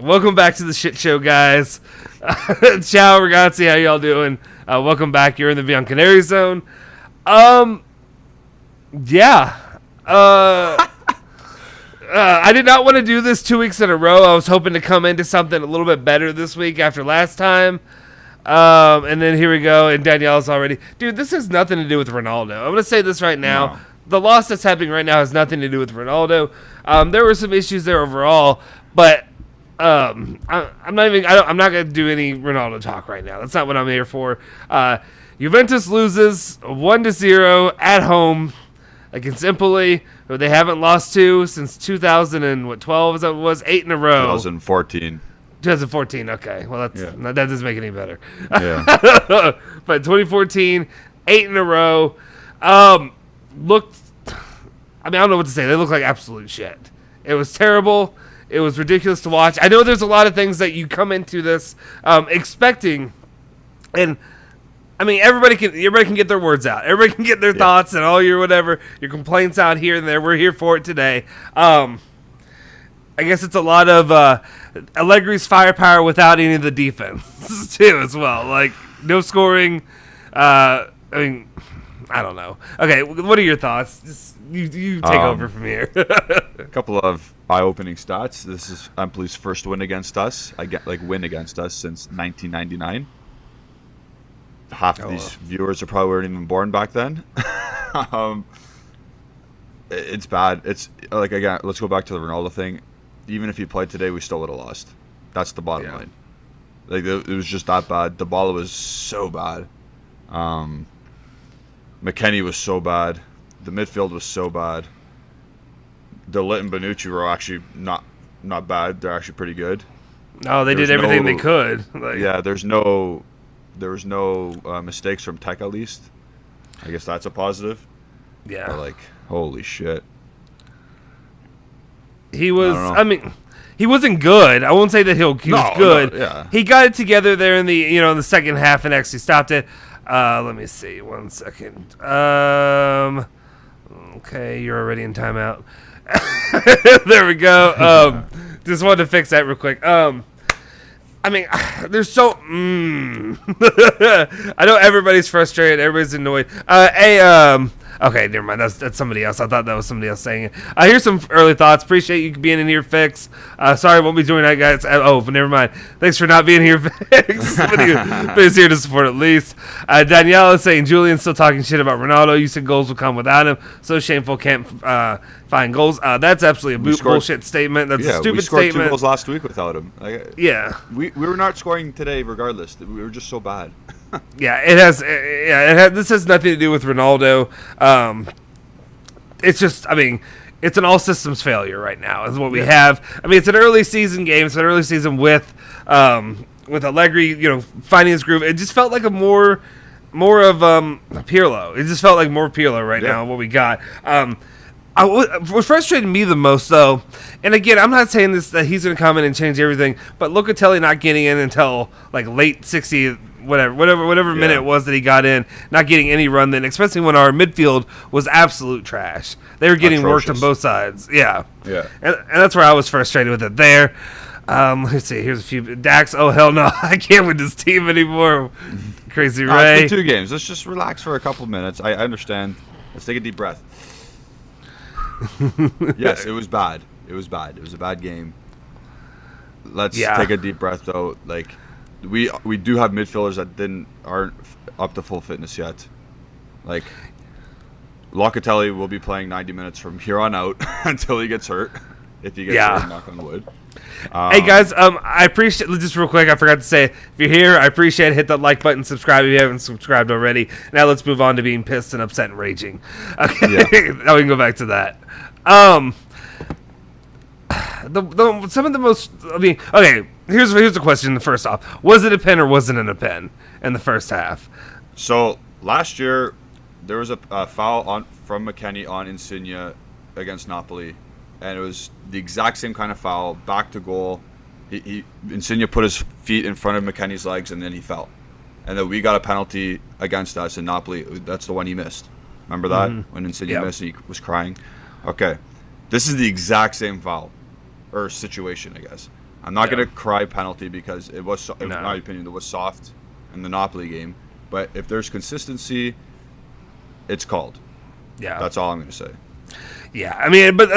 Welcome back to the shit show, guys. Ciao, ragazzi. How y'all doing? Welcome back. You're in the Bianconeri Zone. Yeah. I did not want to do this 2 weeks in a row. I was hoping to come into something a little bit better this week after last time. And then here we go. And Danielle's already... Dude, this has nothing to do with Ronaldo. I'm going to say this right now. No. The loss that's happening right now has nothing to do with Ronaldo. There were some issues there overall, but I'm not going to do any Ronaldo talk right now. That's not what I'm here for. Juventus loses 1-0 at home against Empoli, who they haven't lost to since 2012. Is that what it was? 8 in a row. 2014. 2014. Okay, well that doesn't make it any better. Yeah. But 2014, 8 in a row. Looked. I mean, I don't know what to say. They look like absolute shit. It was terrible. It was ridiculous to watch. I know there's a lot of things that you come into this expecting, and I mean everybody can get their words out. Everybody can get their thoughts and all your whatever your complaints out here and there. We're here for it today. I guess it's a lot of Allegri's firepower without any of the defense too, as well. Like no scoring. I mean, I don't know. Okay, what are your thoughts? Just you take over from here. A couple of eye-opening stats. This is Empoli's first win against us. Win against us since 1999. Half of these viewers are probably weren't even born back then. It's bad. It's like, again, let's go back to the Ronaldo thing. Even if he played today, we still would have lost. That's the bottom line. Like it was just that bad. The ball was so bad. McKennie was so bad. The midfield was so bad. De Ligt and Bonucci were actually not bad. They're actually pretty good. No, they did everything they could. Yeah, there was no mistakes from Tech at least. I guess that's a positive. Yeah. But holy shit. He was. I mean, he wasn't good. I won't say that he was good. No, yeah. He got it together there in the in the second half and actually stopped it. Let me see. 1 second. Okay, you're already in timeout. There we go. Just wanted to fix that real quick. I mean, there's so. I know everybody's frustrated. Everybody's annoyed. Okay, never mind. That's somebody else. I thought that was somebody else saying it. Here's some early thoughts. Appreciate you being in here, Fix. Sorry, won't be doing that, guys. But never mind. Thanks for not being here, Fix. But he's here to support at least. Danielle is saying Julian's still talking shit about Ronaldo. You said goals will come without him. So shameful, can't find goals. That's absolutely a bullshit statement. That's a stupid statement. We scored 2 goals last week without him. We were not scoring today regardless. We were just so bad. Yeah, it has. This has nothing to do with Ronaldo. It's just, I mean, it's an all systems failure right now. Is what we have. I mean, it's an early season game. It's an early season with Allegri, finding his groove. It just felt like more of Pirlo. It just felt like more Pirlo right now. What we got. What frustrated me the most, though, and again, I'm not saying this that he's going to come in and change everything, but Locatelli not getting in until late 60. Whatever minute it was that he got in, not getting any run then, especially when our midfield was absolute trash. They were getting worked on both sides. Yeah. And that's where I was frustrated with it there. Let's see. Here's a few. Dax, oh, hell no. I can't with this team anymore. Crazy Ray. It's been 2 games. Let's just relax for a couple minutes. I understand. Let's take a deep breath. Yes, it was bad. It was bad. It was a bad game. Let's take a deep breath, though. We do have midfielders that aren't up to full fitness yet. Locatelli will be playing 90 minutes from here on out until he gets hurt. If he gets hurt, knock on wood. Hey guys, I appreciate, just real quick, I forgot to say, if you're here, I appreciate it. Hit that like button, subscribe if you haven't subscribed already. Now let's move on to being pissed and upset and raging. Okay, now we can go back to that. Some of the most, I mean, okay, here's the question. First off, was it a pen or wasn't it a pen in the first half? So last year there was a foul from McKennie on Insigne against Napoli, and it was the exact same kind of foul, back to goal. Insigne put his feet in front of McKennie's legs, and then he fell. And then we got a penalty against us in Napoli. That's the one he missed. Remember that? When Insigne missed, he was crying. Okay. This is the exact same foul or situation, I guess. I'm not gonna cry penalty because it was, in my opinion, it was soft in the Napoli game. But if there's consistency, it's called. Yeah, that's all I'm gonna say. Yeah, I mean, but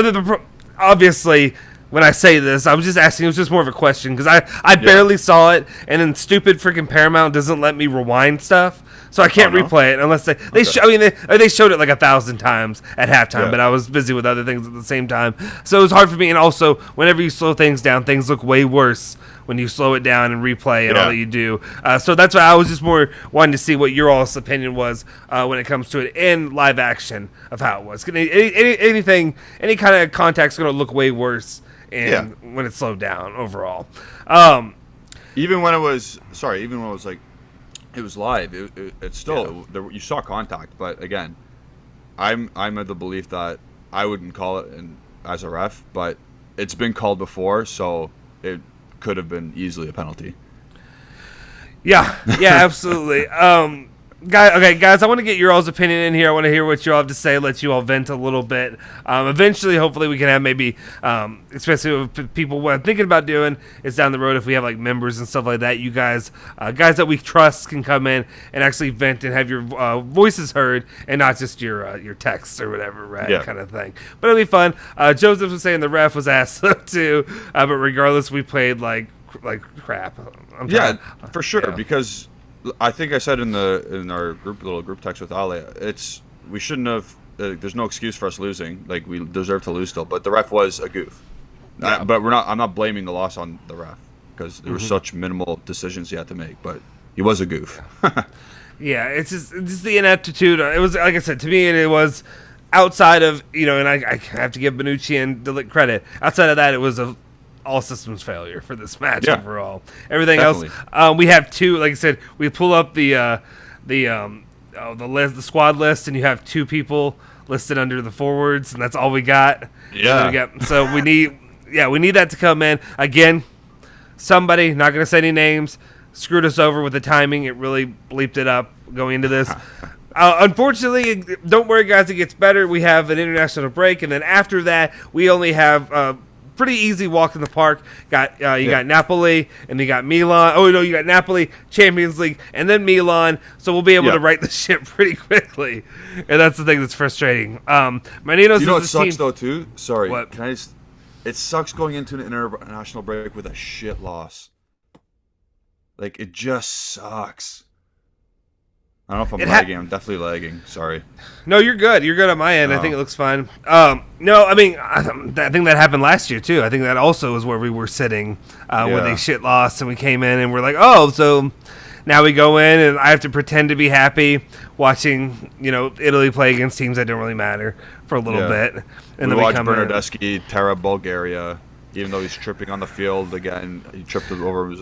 obviously, when I say this, I was just asking. It was just more of a question because I barely saw it, and then stupid freaking Paramount doesn't let me rewind stuff, so I can't replay it unless they. They showed it like 1,000 times at halftime, but I was busy with other things at the same time, so it was hard for me. And also, whenever you slow things down, things look way worse when you slow it down and replay and all that you do. So that's why I was just more wanting to see what your all's opinion was when it comes to it in live action of how it was. Anything, any kind of contact's going to look way worse when it's slowed down overall. Even when it was like, it was live, it's still, you saw contact. But again, I'm of the belief that I wouldn't call it as a ref, but it's been called before, so it could have been easily a penalty. Yeah, absolutely. Guys, I want to get your all's opinion in here. I want to hear what you all have to say, let you all vent a little bit. Eventually, hopefully, we can have maybe, especially with people, what I'm thinking about doing is down the road, if we have like members and stuff like that, you guys that we trust can come in and actually vent and have your voices heard and not just your texts or whatever, right? Kind of thing. But it'll be fun. Joseph was saying the ref was asked too, but regardless, we played like crap. For sure, because I think I said in our little group text with Ale, we shouldn't have. There's no excuse for us losing. Like, we deserve to lose still, but the ref was a goof. But I'm not blaming the loss on the ref because there were such minimal decisions he had to make. But he was a goof. It's just the ineptitude. It was, like I said, to me, it was outside of, and I have to give Bonucci and Delict credit. Outside of that, it was a all systems failure for this match overall. Everything else, we have two. Like I said, we pull up the squad list, and you have two people listed under the forwards, and that's all we got. So we need that to come in again. Somebody, not going to say any names, screwed us over with the timing. It really bleeped it up going into this. Unfortunately, don't worry, guys. It gets better. We have an international break, and then after that, we only have pretty easy walk in the park. Got got Napoli, and you got Milan. Oh no, you got Napoli, Champions League, and then Milan. So we'll be able to right the ship pretty quickly, and that's the thing that's frustrating. Maninos, you know what sucks though too? Sorry, what? It sucks going into an international break with a shit loss. Like, it just sucks. I don't know if I'm lagging. I'm definitely lagging. Sorry. No, you're good. You're good on my end. I think it looks fine. No, I mean, I think that happened last year, too. I think that also is where we were sitting when they shit lost, and we came in, and we're like, oh, so now we go in, and I have to pretend to be happy watching, Italy play against teams that don't really matter for a little bit. And then we come Bernardeschi tear up Bulgaria, even though he's tripping on the field again. He tripped over.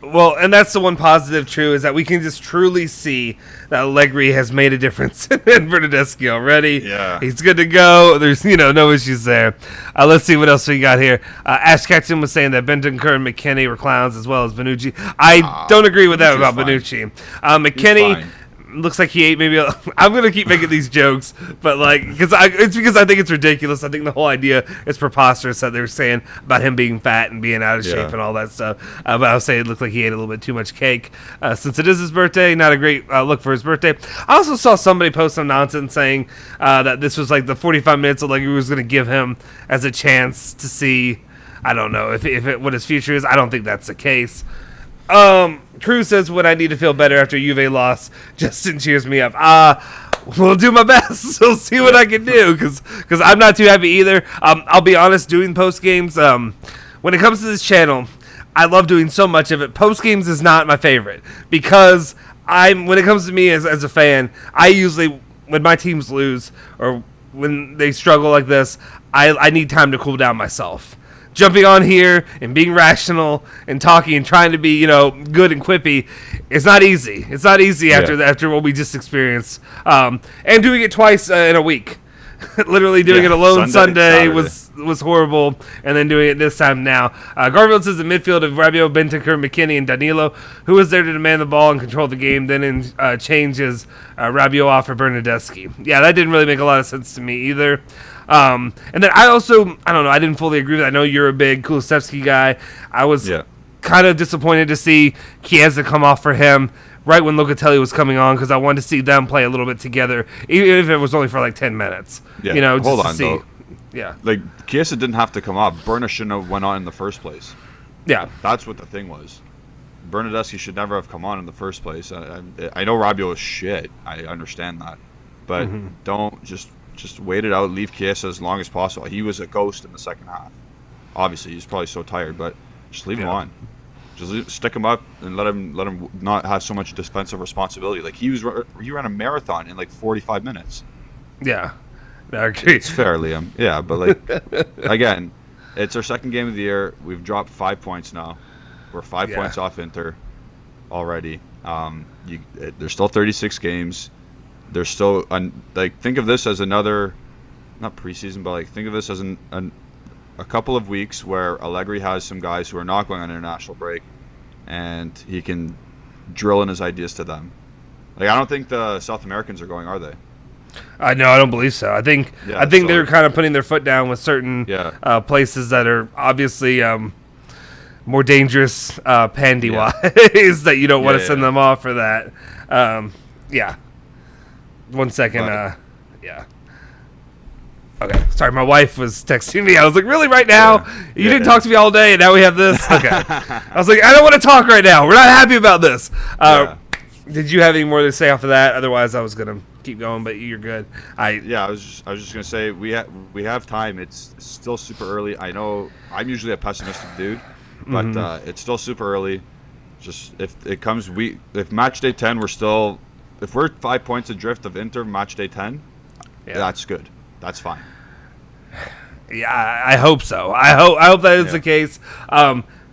Well, and that's the one positive, true, is that we can just truly see that Allegri has made a difference in Bernardeschi already. Yeah. He's good to go. There's, no issues there. Let's see what else we got here. Ash Ketchum was saying that Bentancur and McKennie were clowns as well as Bonucci. I don't agree with that about Bonucci. McKennie looks like he ate maybe I'm going to keep making these jokes, but it's because I think it's ridiculous. I think the whole idea is preposterous that they were saying about him being fat and being out of shape and all that stuff. But I would say it looked like he ate a little bit too much cake. Since it is his birthday, not a great look for his birthday. I also saw somebody post some nonsense saying that this was like the 45 minutes of Allegri was going to give him as a chance to see, I don't know, what his future is. I don't think that's the case. Cruz says, "What I need to feel better after Juve loss." Justin cheers me up. We'll do my best. We'll see what I can do because I'm not too happy either. I'll be honest, doing post games. When it comes to this channel, I love doing so much of it. Post games is not my favorite because when it comes to me as a fan, I usually, when my teams lose or when they struggle like this, I need time to cool down myself. Jumping on here and being rational and talking and trying to be, good and quippy, it's not easy. It's not easy after what we just experienced. And doing it twice in a week. Literally doing it alone Sunday was horrible, and then doing it this time now. Garfield says the midfield of Rabiot, Bentancur, McKennie, and Danilo, who was there to demand the ball and control the game, then changes Rabiot off for Bernardeschi. Yeah, that didn't really make a lot of sense to me either. And then I don't know, I didn't fully agree with it. I know you're a big Kulusevski guy. I was kind of disappointed to see Kieza come off for him right when Locatelli was coming on, because I wanted to see them play a little bit together, even if it was only for like 10 minutes. Yeah. You know, hold just on, to see. though. Yeah. Like, Kiesa didn't have to come off. Berna shouldn't have went on in the first place. Yeah. That's what the thing was. Bernadeschi should never have come on in the first place. I know Rabiot is shit. I understand that. But don't just wait it out. Leave Kiesa as long as possible. He was a ghost in the second half. Obviously, he's probably so tired, but just leave him on. Just stick him up and let him not have so much defensive responsibility. Like, he ran a marathon in like 45 minutes. Yeah. I agree. It's fair, Liam. Yeah, but like, again, it's our second game of the year. We've dropped 5 points now. We're 5 points off Inter already. There's still 36 games. There's still think of this as another, not preseason, but like think of this as a couple of weeks where Allegri has some guys who are not going on international break, and he can drill in his ideas to them. Like, I don't think the South Americans are going, are they? No, I don't believe so. I think they're kind of putting their foot down with certain places that are obviously more dangerous pandy-wise that you don't want to send them off for that. 1 second. Okay, sorry, my wife was texting me. I was like, really, right now? You didn't talk to me all day, and now we have this? Okay. I was like, I don't want to talk right now. We're not happy about this. Did you have any more to say off of that? Otherwise, I was going to keep going, but you're good. I was just going to say, we have time. It's still super early. I know I'm usually a pessimistic dude, but it's still super early. Just if it comes, if match day 10, if we're 5 points adrift of Inter match day 10, that's good. That's fine. Yeah, I hope so. I hope that is the case.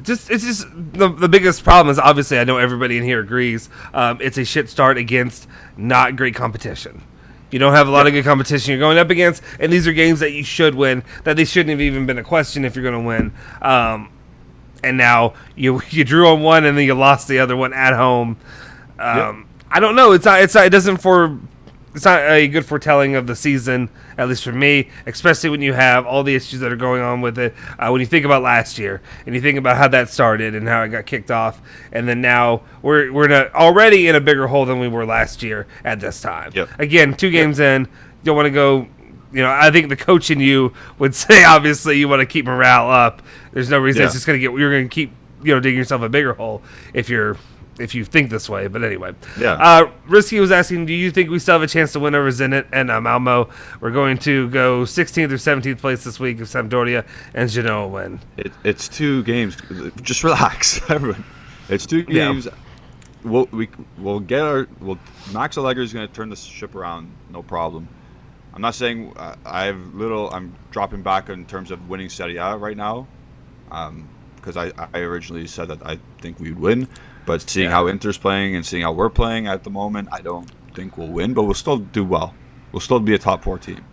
It's just the biggest problem is, obviously, I know everybody in here agrees. It's a shit start against not great competition. You don't have a lot of good competition you're going up against, and these are games that you should win, that they shouldn't have even been a question if you're going to win. And now you drew on one and then you lost the other one at home. I don't know. It's not a good foretelling of the season, at least for me, especially when you have all the issues that are going on with it. When you think about last year and you think about how that started and how it got kicked off, and then now we're already in a bigger hole than we were last year at this time. Again, 2 games in, you don't want to go. I think the coach in you would say, obviously, you want to keep morale up. There's no reason it's just going to you're going to keep digging yourself a bigger hole if you think this way. But anyway. Risky was asking, do you think we still have a chance to win over Zenit and Malmo? We're going to go 16th or 17th place this week if Sampdoria and Genoa win. It's 2 games. Just relax, everyone. It's 2 games. We'll Max Allegri is going to turn the ship around, no problem. I'm not saying I'm dropping back in terms of winning Serie A right now, because I originally said that I think we'd win. But seeing how Inter's playing and seeing how we're playing at the moment, I don't think we'll win, but we'll still do well. We'll still be a top 4 team.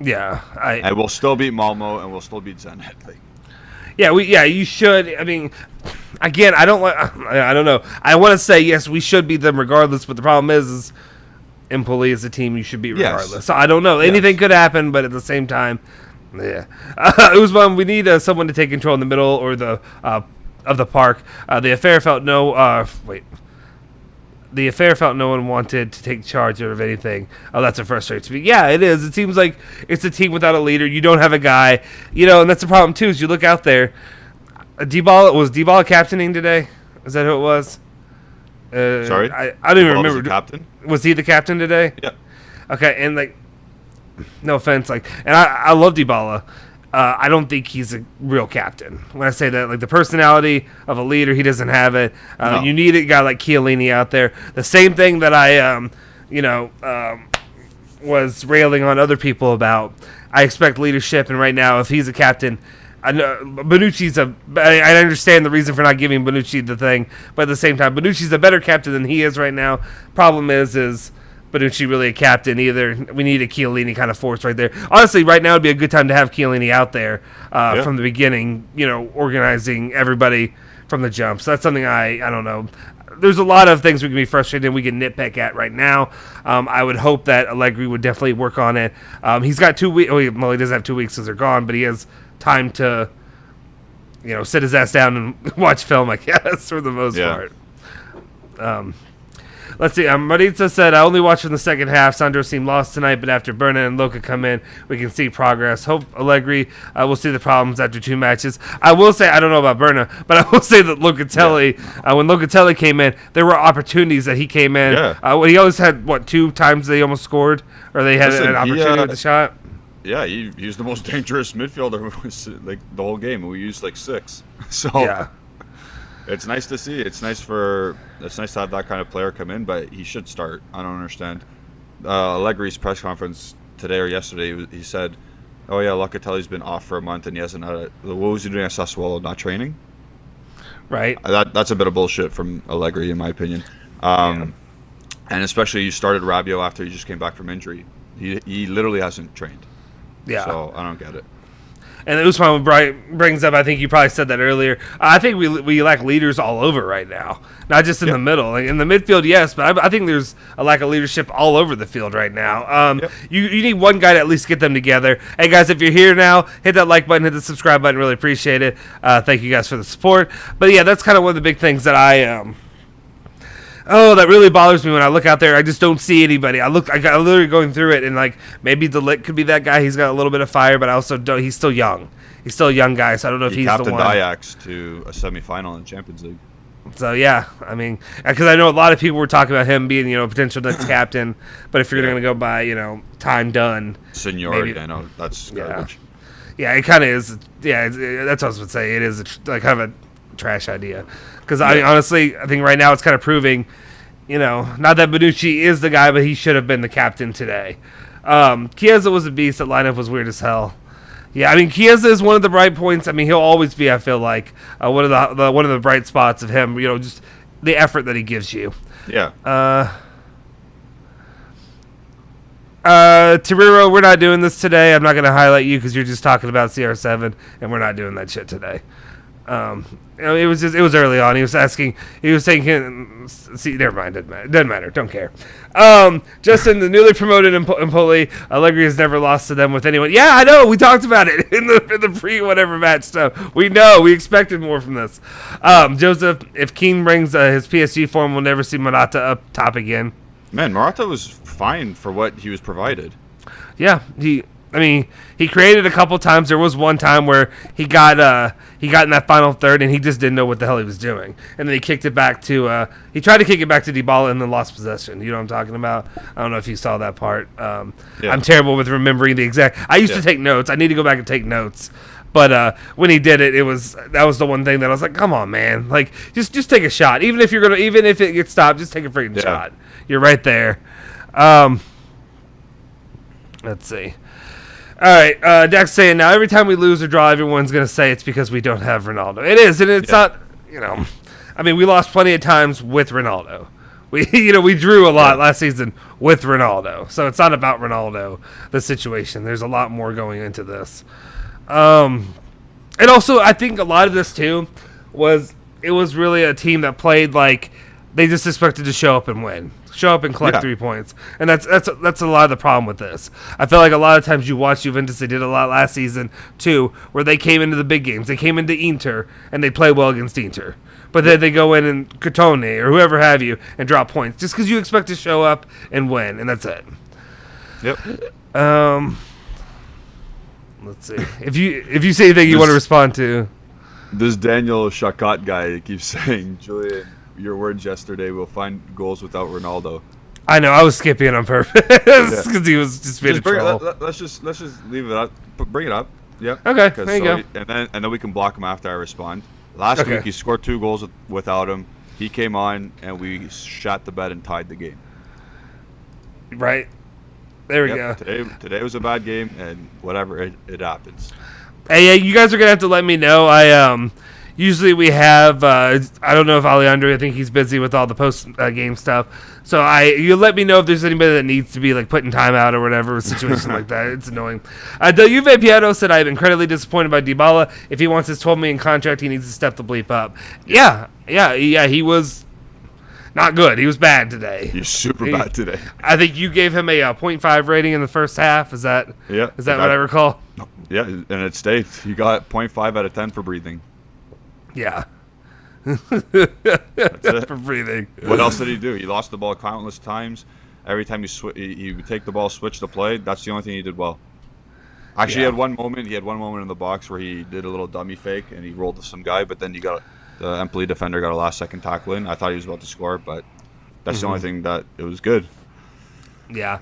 And we'll still beat Malmo, and we'll still beat Zenit. You should. I mean, again, I don't know. I want to say yes, we should beat them regardless, but the problem is Empoli is a team you should beat regardless. Yes. So I don't know. Anything could happen, but at the same time, Usman, we need someone to take control in the middle or the of the park. The affair felt no one wanted to take charge of anything. Oh, that's a frustrating to me. Yeah, it is. It seems like it's a team without a leader. You don't have a guy, and that's the problem too. Is you look out there. Was Dybala captaining today? Is that who it was? Sorry, I don't even remember. The captain? Was he the captain today? Yeah. Okay, and no offense, and I love Dybala. I don't think he's a real captain. When I say that, the personality of a leader, he doesn't have it. No. You need a guy like Chiellini out there. The same thing that I, was railing on other people about. I expect leadership, and right now, if he's a captain, I know Bonucci's I understand the reason for not giving Bonucci the thing, but at the same time, Bonucci's a better captain than he is right now. Problem is Bonucci really a captain either? We need a Chiellini kind of force right there. Honestly, right now would be a good time to have Chiellini out there from the beginning, organizing everybody from the jump. So that's something I don't know. There's a lot of things we can be frustrated and we can nitpick at right now. I would hope that Allegri would definitely work on it. He's got 2 weeks. Well, he doesn't have 2 weeks because they're gone, but he has time to, sit his ass down and watch film, I guess, for the most part. Let's see. Maritza said, I only watched from the second half. Sandro seemed lost tonight, but after Berna and Loca come in, we can see progress. Hope Allegri will see the problems after 2 matches. I will say, I don't know about Berna, but I will say that Locatelli, when Locatelli came in, there were opportunities that he came in. Yeah. He always had, 2 times they almost scored? Or they had an opportunity with the shot? Yeah, he was the most dangerous midfielder like the whole game. We used 6. So yeah. It's nice to see. It's nice to have that kind of player come in, but he should start. I don't understand. Allegri's press conference today or yesterday, he said, "Oh yeah, Locatelli's been off for a month and he hasn't had it. What was he doing at Sassuolo? Not training?" Right. That's a bit of bullshit from Allegri, in my opinion. And especially you started Rabiot after he just came back from injury. He literally hasn't trained. Yeah. So I don't get it. And Usman brings up, I think you probably said that earlier, I think we lack leaders all over right now. Not just in the middle. Like in the midfield, yes, but I think there's a lack of leadership all over the field right now. You need one guy to at least get them together. Hey, guys, if you're here now, hit that like button, hit the subscribe button. Really appreciate it. Thank you guys for the support. But, yeah, that's kind of one of the big things that that really bothers me when I look out there. I just don't see anybody. I got literally going through it, and maybe DeLicht could be that guy. He's got a little bit of fire, but I also don't. He's still young. He's still a young guy, so I don't know if he's the one. He captained Ajax to a semifinal in Champions League. So yeah, I mean, because I know a lot of people were talking about him being, potential next captain. But if you're going to go by, time done, seniority, I know that's garbage. Yeah, it kind of is. Yeah, that's what I was going to say. It is kind of a trash idea. Because I think right now it's kind of proving, not that Bonucci is the guy, but he should have been the captain today. Kieza was a beast. That lineup was weird as hell. Yeah, I mean, Kieza is one of the bright points. I mean, he'll always be, I feel like, one of the bright spots of him. Just the effort that he gives you. Yeah. Terrero, we're not doing this today. I'm not going to highlight you because you're just talking about CR7, and we're not doing that shit today. It was early on. He was saying, see, never mind, doesn't matter, don't care. Justin, the newly promoted Empoli, Allegri has never lost to them with anyone. Yeah, I know, we talked about it in the pre-whatever match stuff. We know, we expected more from this. Joseph, if Keane brings his PSG form, we'll never see Morata up top again. Man, Morata was fine for what he was provided. Yeah, he created a couple times. There was one time where he got in that final third and he just didn't know what the hell he was doing. And then he kicked it back to he tried to kick it back to Dybala and then lost possession. You know what I'm talking about? I don't know if you saw that part. I'm terrible with remembering the exact. I used to take notes. I need to go back and take notes. But when he did it, that was the one thing that I was like, come on, man. Like just take a shot. Even if it gets stopped, just take a freaking shot. You're right there. Let's see. All right, Dex saying, now every time we lose or draw, everyone's going to say it's because we don't have Ronaldo. It is, and it's not, I mean, we lost plenty of times with Ronaldo. We drew a lot last season with Ronaldo. So it's not about Ronaldo, the situation. There's a lot more going into this. And also, I think a lot of this, too, was really a team that played like they just expected to show up and win. Show up and collect 3 points. And that's a lot of the problem with this. I feel like a lot of times you watch Juventus, they did a lot last season too, where they came into the big games. They came into Inter and they play well against Inter. But then they go in and Crotone or whoever have you and drop points just because you expect to show up and win, and that's it. Yep. Let's see. If you see anything you want to respond to. This Daniel Shakot guy keeps saying, Julian, your words yesterday, we'll find goals without Ronaldo. I know, I was skipping on purpose because he was just being a troll. Let's just leave it up. Bring it up. Yeah. Okay. There you go. And then we can block him after I respond. Last week he scored 2 goals without him. He came on and we shot the bed and tied the game. Right. There we go. Today was a bad game, and whatever, it happens. Hey, you guys are gonna have to let me know. Usually we have, I don't know if Alejandro, I think he's busy with all the post-game stuff. So you let me know if there's anybody that needs to be like putting time out or whatever, a situation like that. It's annoying. Del Juve Pietro said, I'm incredibly disappointed by Dybala. If he wants his $12 million contract, he needs to step the bleep up. Yeah, he was not good. He was bad today. He's super bad today. I think you gave him a 0.5 rating in the first half. Is that what I recall? Yeah, and it stayed. He got 0.5 out of 10 for breathing. Yeah. That's it. For breathing. What else did he do? He lost the ball countless times. Every time he would take the ball, switch the play. That's the only thing he did well. Actually, he had one moment. He had one moment in the box where he did a little dummy fake and he rolled to some guy, but then the Empoli defender got a last-second tackle in. I thought he was about to score, but that's the only thing that it was good. Yeah.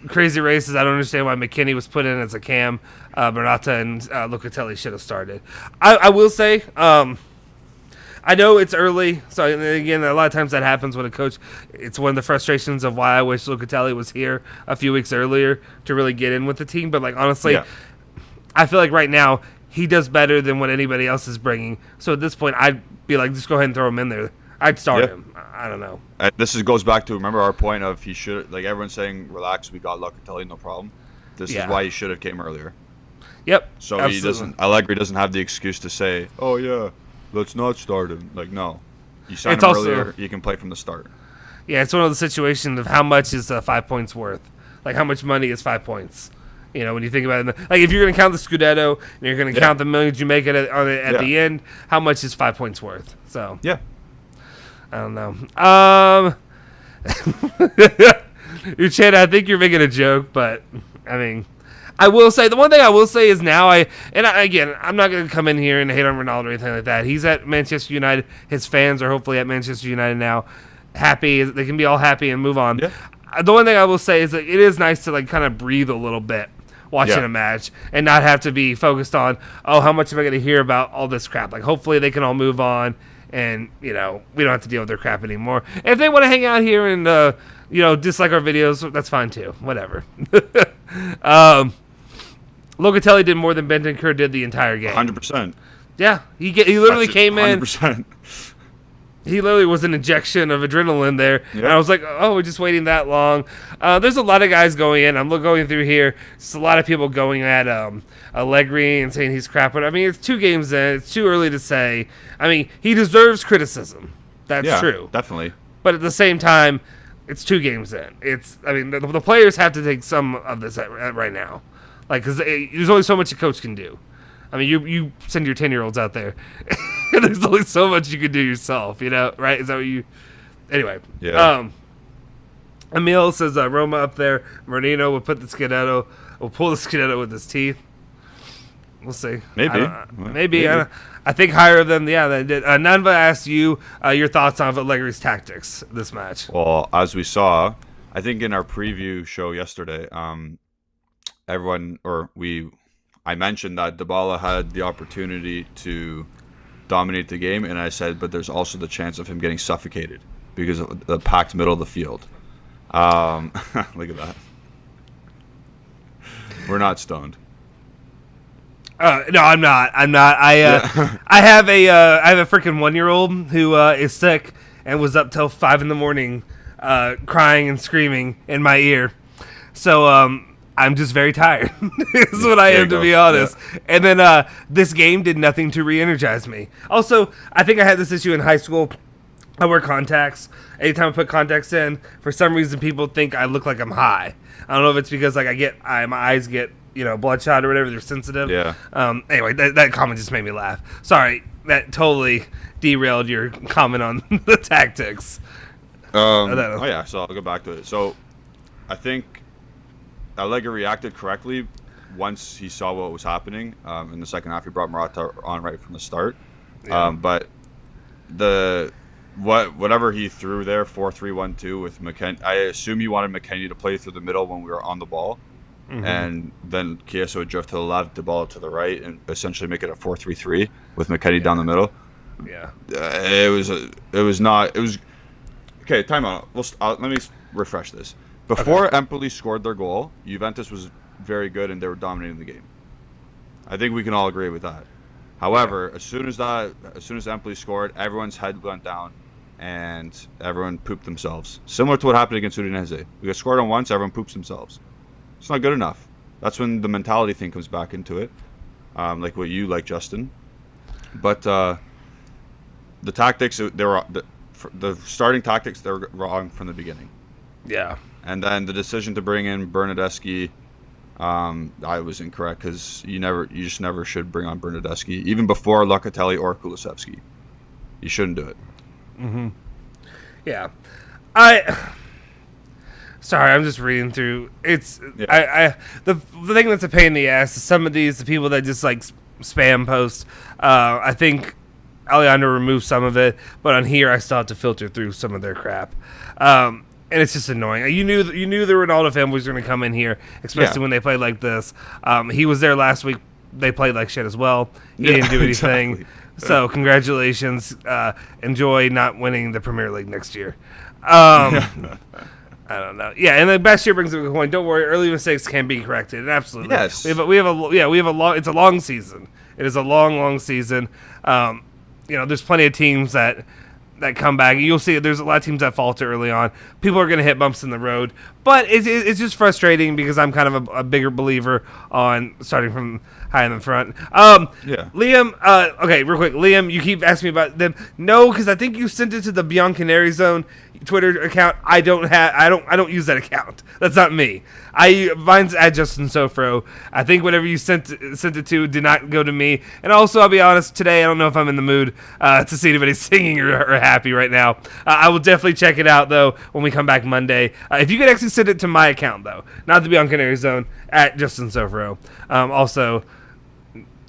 Crazy races. I don't understand why McKinney was put in as a cam. Bernata and Locatelli should have started. I will say, I know it's early, so again, a lot of times that happens with a coach. It's one of the frustrations of why I wish Locatelli was here a few weeks earlier to really get in with the team. But like honestly, I feel like right now he does better than what anybody else is bringing. So at this point, I'd be like, just go ahead and throw him in there. I'd start him. I don't know. Goes back to, remember our point of he should, like everyone's saying, relax, we got Locatelli, no problem. This is why he should have came earlier. Yep. So Allegri doesn't have the excuse to say, oh yeah, let's not start him. Like, no. You signed him earlier, you can play from the start. Yeah, it's one of the situations of how much is 5 points worth. Like, how much money is 5 points? You know, when you think about it. Like, if you're going to count the Scudetto, and you're going to count the millions you make at the end, how much is 5 points worth? So, yeah. I don't know. Ucheda, I think you're making a joke, but, I mean, I will say, the one thing I will say is now, again, I'm not going to come in here and hate on Ronaldo or anything like that. He's at Manchester United. His fans are hopefully at Manchester United now. Happy. They can be all happy and move on. Yeah. The one thing I will say is that it is nice to, like, kind of breathe a little bit watching a match and not have to be focused on, oh, how much am I going to hear about all this crap? Like, hopefully they can all move on and, you know, we don't have to deal with their crap anymore. And if they want to hang out here and, you know, dislike our videos, that's fine too. Whatever. Locatelli did more than Bentancur did the entire game. 100%. Yeah, he literally came 100%. in. He literally was an injection of adrenaline there. Yep. And I was like, oh, we're just waiting that long. There's a lot of guys going in. I'm going through here. There's a lot of people going at Allegri and saying he's crap. But, I mean, it's 2 games in. It's too early to say. I mean, he deserves criticism. That's true. Definitely. But at the same time, it's 2 games in. The players have to take some of this right now. Like, because there's only so much a coach can do. I mean, you send your 10-year-olds out there. There's only so much you can do yourself, you know, right? Is that what you... Anyway. Yeah. Emil says Roma up there. Mourinho will pull the Scudetto with his teeth. We'll see. Maybe. Maybe. I think higher than... Yeah, they did. Nanva asked you your thoughts on Allegri's tactics this match. Well, as we saw, I think in our preview show yesterday, I mentioned that Dybala had the opportunity to dominate the game, and I said, but there's also the chance of him getting suffocated because of the packed middle of the field. Look at that. We're not stoned. No, I'm not. I have a freaking 1-year-old who is sick and was up till 5 a.m, crying and screaming in my ear. So I'm just very tired. Is what I am, to be honest. Yeah. And then this game did nothing to re-energize me. Also, I think I had this issue in high school. I wear contacts. Anytime I put contacts in, for some reason people think I look like I'm high. I don't know if it's because like my eyes get, you know, bloodshot or whatever. They're sensitive. Yeah. Anyway, that comment just made me laugh. Sorry, that totally derailed your comment on the tactics. So I'll go back to it. So I think Allegri reacted correctly once he saw what was happening. In the second half, he brought Morata on right from the start. Yeah. But whatever he threw there, 4-3-1-2 with McKennie, I assume he wanted McKennie to play through the middle when we were on the ball. Mm-hmm. And then Kiesa would drift to the left, the ball to the right, and essentially make it a 4-3-3 with McKennie down the middle. Yeah. Okay, time out. Let me refresh this. Before Empoli scored their goal, Juventus was very good and they were dominating the game. I think we can all agree with that. However, as soon as Empoli scored, everyone's head went down, and everyone pooped themselves. Similar to what happened against Udinese. We got scored on once, everyone poops themselves. It's not good enough. That's when the mentality thing comes back into it, like what you like, Justin. But the tactics, the starting tactics, they were wrong from the beginning. Yeah. And then the decision to bring in Bernardeschi, I was incorrect because you just never should bring on Bernardeschi, even before Locatelli or Kulusevski. You shouldn't do it. Mm-hmm. Yeah. Sorry, I'm just reading through. It's the thing that's a pain in the ass is some of the people that just like spam post. I think Alejandro removed some of it, but on here I still have to filter through some of their crap. And it's just annoying. You knew the Ronaldo family was going to come in here, especially when they played like this. He was there last week. They played like shit as well. He didn't do anything. Exactly. So congratulations. Enjoy not winning the Premier League next year. I don't know. Yeah, and the best year brings up a point. Don't worry, early mistakes can be corrected. And absolutely. Yes. We have a long. It's a long season. It is a long season. There's plenty of teams that come back. You'll see there's a lot of teams that falter early on. People are going to hit bumps in the road. But it's just frustrating because I'm kind of a bigger believer on starting from high in the front. Liam, okay, real quick. Liam, you keep asking me about them. No, because I think you sent it to the Bianconeri Zone Twitter account. I don't use that account. That's not me. Mine's at Justin Sofro. I think whatever you sent it to did not go to me. And also, I'll be honest, today I don't know if I'm in the mood to see anybody singing or happy right now. I will definitely check it out though when we come back Monday. If you could actually send it to my account though, not the Bianconeri Zone at Justin Sofro. Also,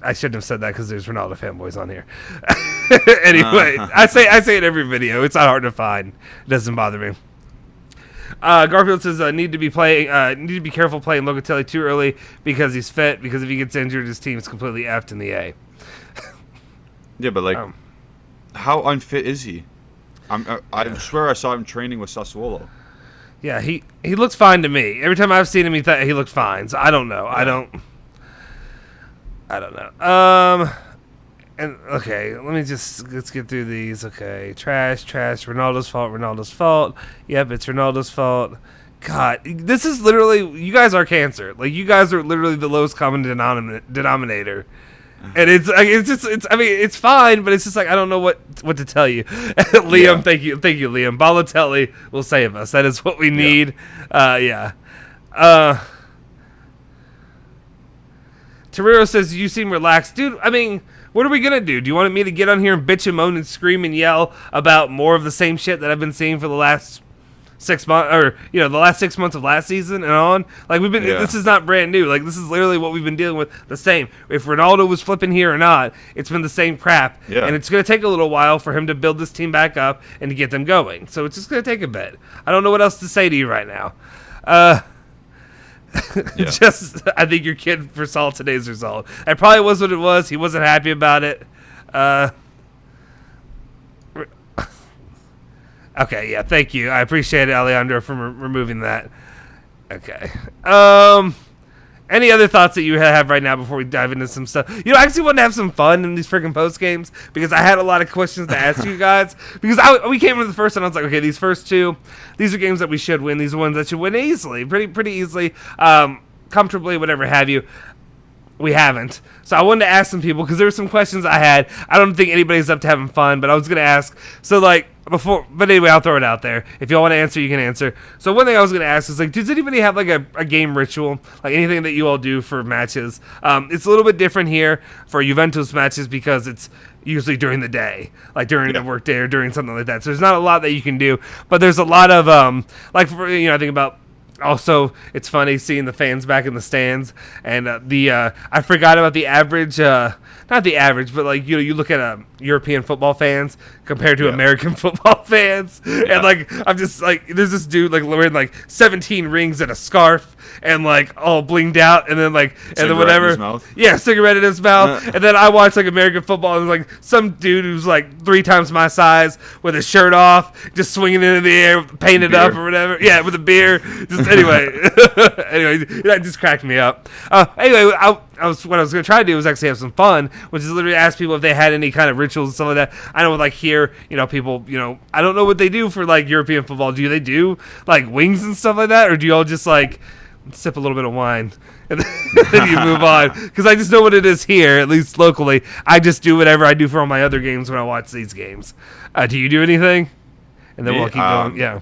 I shouldn't have said that because there's Ronaldo fanboys on here. Anyway, I say it every video. It's not hard to find. It doesn't bother me. Garfield says need to be careful playing Locatelli too early because he's fit. Because if he gets injured, his team is completely effed in the A. Yeah, but how unfit is he? I swear I saw him training with Sassuolo. Yeah, he looks fine to me. Every time I've seen him, he looked fine. So I don't know. Yeah. I don't know. And okay, let's get through these. Okay, trash. Ronaldo's fault. Yep, it's Ronaldo's fault. God, this is literally, you guys are cancer. Like, you guys are literally the lowest common denominator. And it's fine, but it's just like, I don't know what to tell you. Liam, thank you, Liam. Balotelli will save us. That is what we need. Torero says, you seem relaxed. Dude, I mean, what are we going to do? Do you want me to get on here and bitch and moan and scream and yell about more of the same shit that I've been seeing for the last 6 months, or, the last 6 months of last season and on? Like, this is not brand new. Like, this is literally what we've been dealing with, the same. If Ronaldo was flipping here or not, it's been the same crap. Yeah. And it's going to take a little while for him to build this team back up and to get them going. So it's just going to take a bit. I don't know what else to say to you right now. I think your kid foresaw today's result. That probably was what it was. He wasn't happy about it. Okay, yeah, thank you. I appreciate it, Alejandro, for removing that. Okay. Any other thoughts that you have right now before we dive into some stuff? I actually want to have some fun in these freaking post games because I had a lot of questions to ask you guys. Because we came into the first one, I was like, okay, these first two, these are games that we should win. These are ones that should win easily, pretty easily, comfortably, whatever have you. We haven't. So I wanted to ask some people because there were some questions I had. I don't think anybody's up to having fun, but I was going to ask. So, but anyway, I'll throw it out there. If y'all want to answer, you can answer. So one thing I was going to ask is, does anybody have, a game ritual? Like, anything that you all do for matches? It's a little bit different here for Juventus matches because it's usually during the day, like during the work day or during something like that. So there's not a lot that you can do. But there's a lot of, I think about, also, it's funny seeing the fans back in the stands, and I forgot about the average, not the average, but you look at European football fans compared to American football fans, and I'm just there's this dude wearing 17 rings and a scarf and all blinged out, and then and then whatever, cigarette in his mouth, and then I watch American football and some dude who's 3 times my size with his shirt off, just swinging into the air, painted up or whatever, with a beer, just anyway, that just cracked me up. Anyway, I what I was going to try to do was actually have some fun, which is literally ask people if they had any kind of rituals and stuff like that. I know, like here, people, I don't know what they do for like European football. Do they do like wings and stuff like that, or do you all just like sip a little bit of wine and then you move on? Because I just know what it is here, at least locally. I just do whatever I do for all my other games when I watch these games. Do you do anything? And then we'll keep going. Yeah.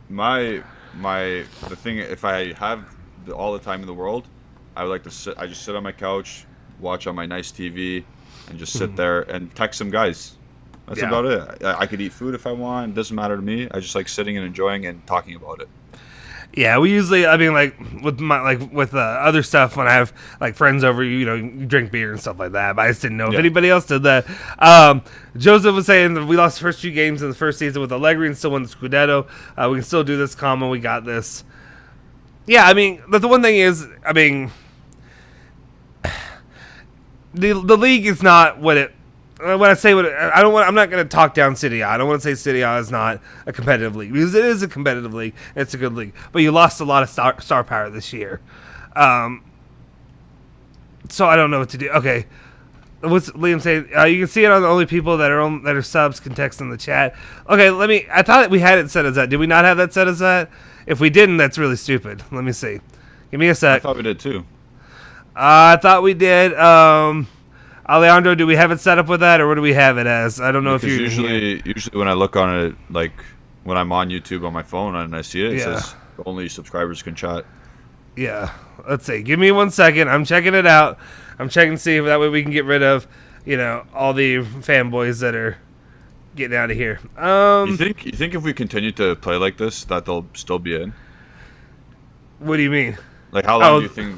The thing, if I have all the time in the world, I would like to sit. I just sit on my couch, watch on my nice TV, and just sit there and text some guys. That's about it. I could eat food if I want. It doesn't matter to me. I just like sitting and enjoying and talking about it. Yeah, we usually, like with other stuff, when I have like friends over, you drink beer and stuff like that. But I just didn't know if anybody else did that. Joseph was saying that we lost the first 2 games in the first season with Allegri and still won the Scudetto. We can still do this, we got this. Yeah, I mean, the one thing is, I mean, the league is not what it. When I say I'm not going to talk down City A. I don't want to say City A is not a competitive league, because it is a competitive league. And it's a good league, but you lost a lot of star power this year. So I don't know what to do. Okay, what's Liam saying? You can see it on the only people that are subs can text in the chat. Okay, I thought we had it set as that. Did we not have that set as that? If we didn't, that's really stupid. Let me see. Give me a sec. I thought we did too. I thought we did. Alejandro, do we have it set up with that, or what do we have it as? I don't know if you're usually when I look on it, like when I'm on YouTube on my phone and I see it, it says only subscribers can chat. Yeah, let's see. Give me 1 second. I'm checking it out. I'm checking to see if that way we can get rid of, all the fanboys that are getting out of here. You think if we continue to play like this, that they'll still be in? What do you mean? Like how long do you think?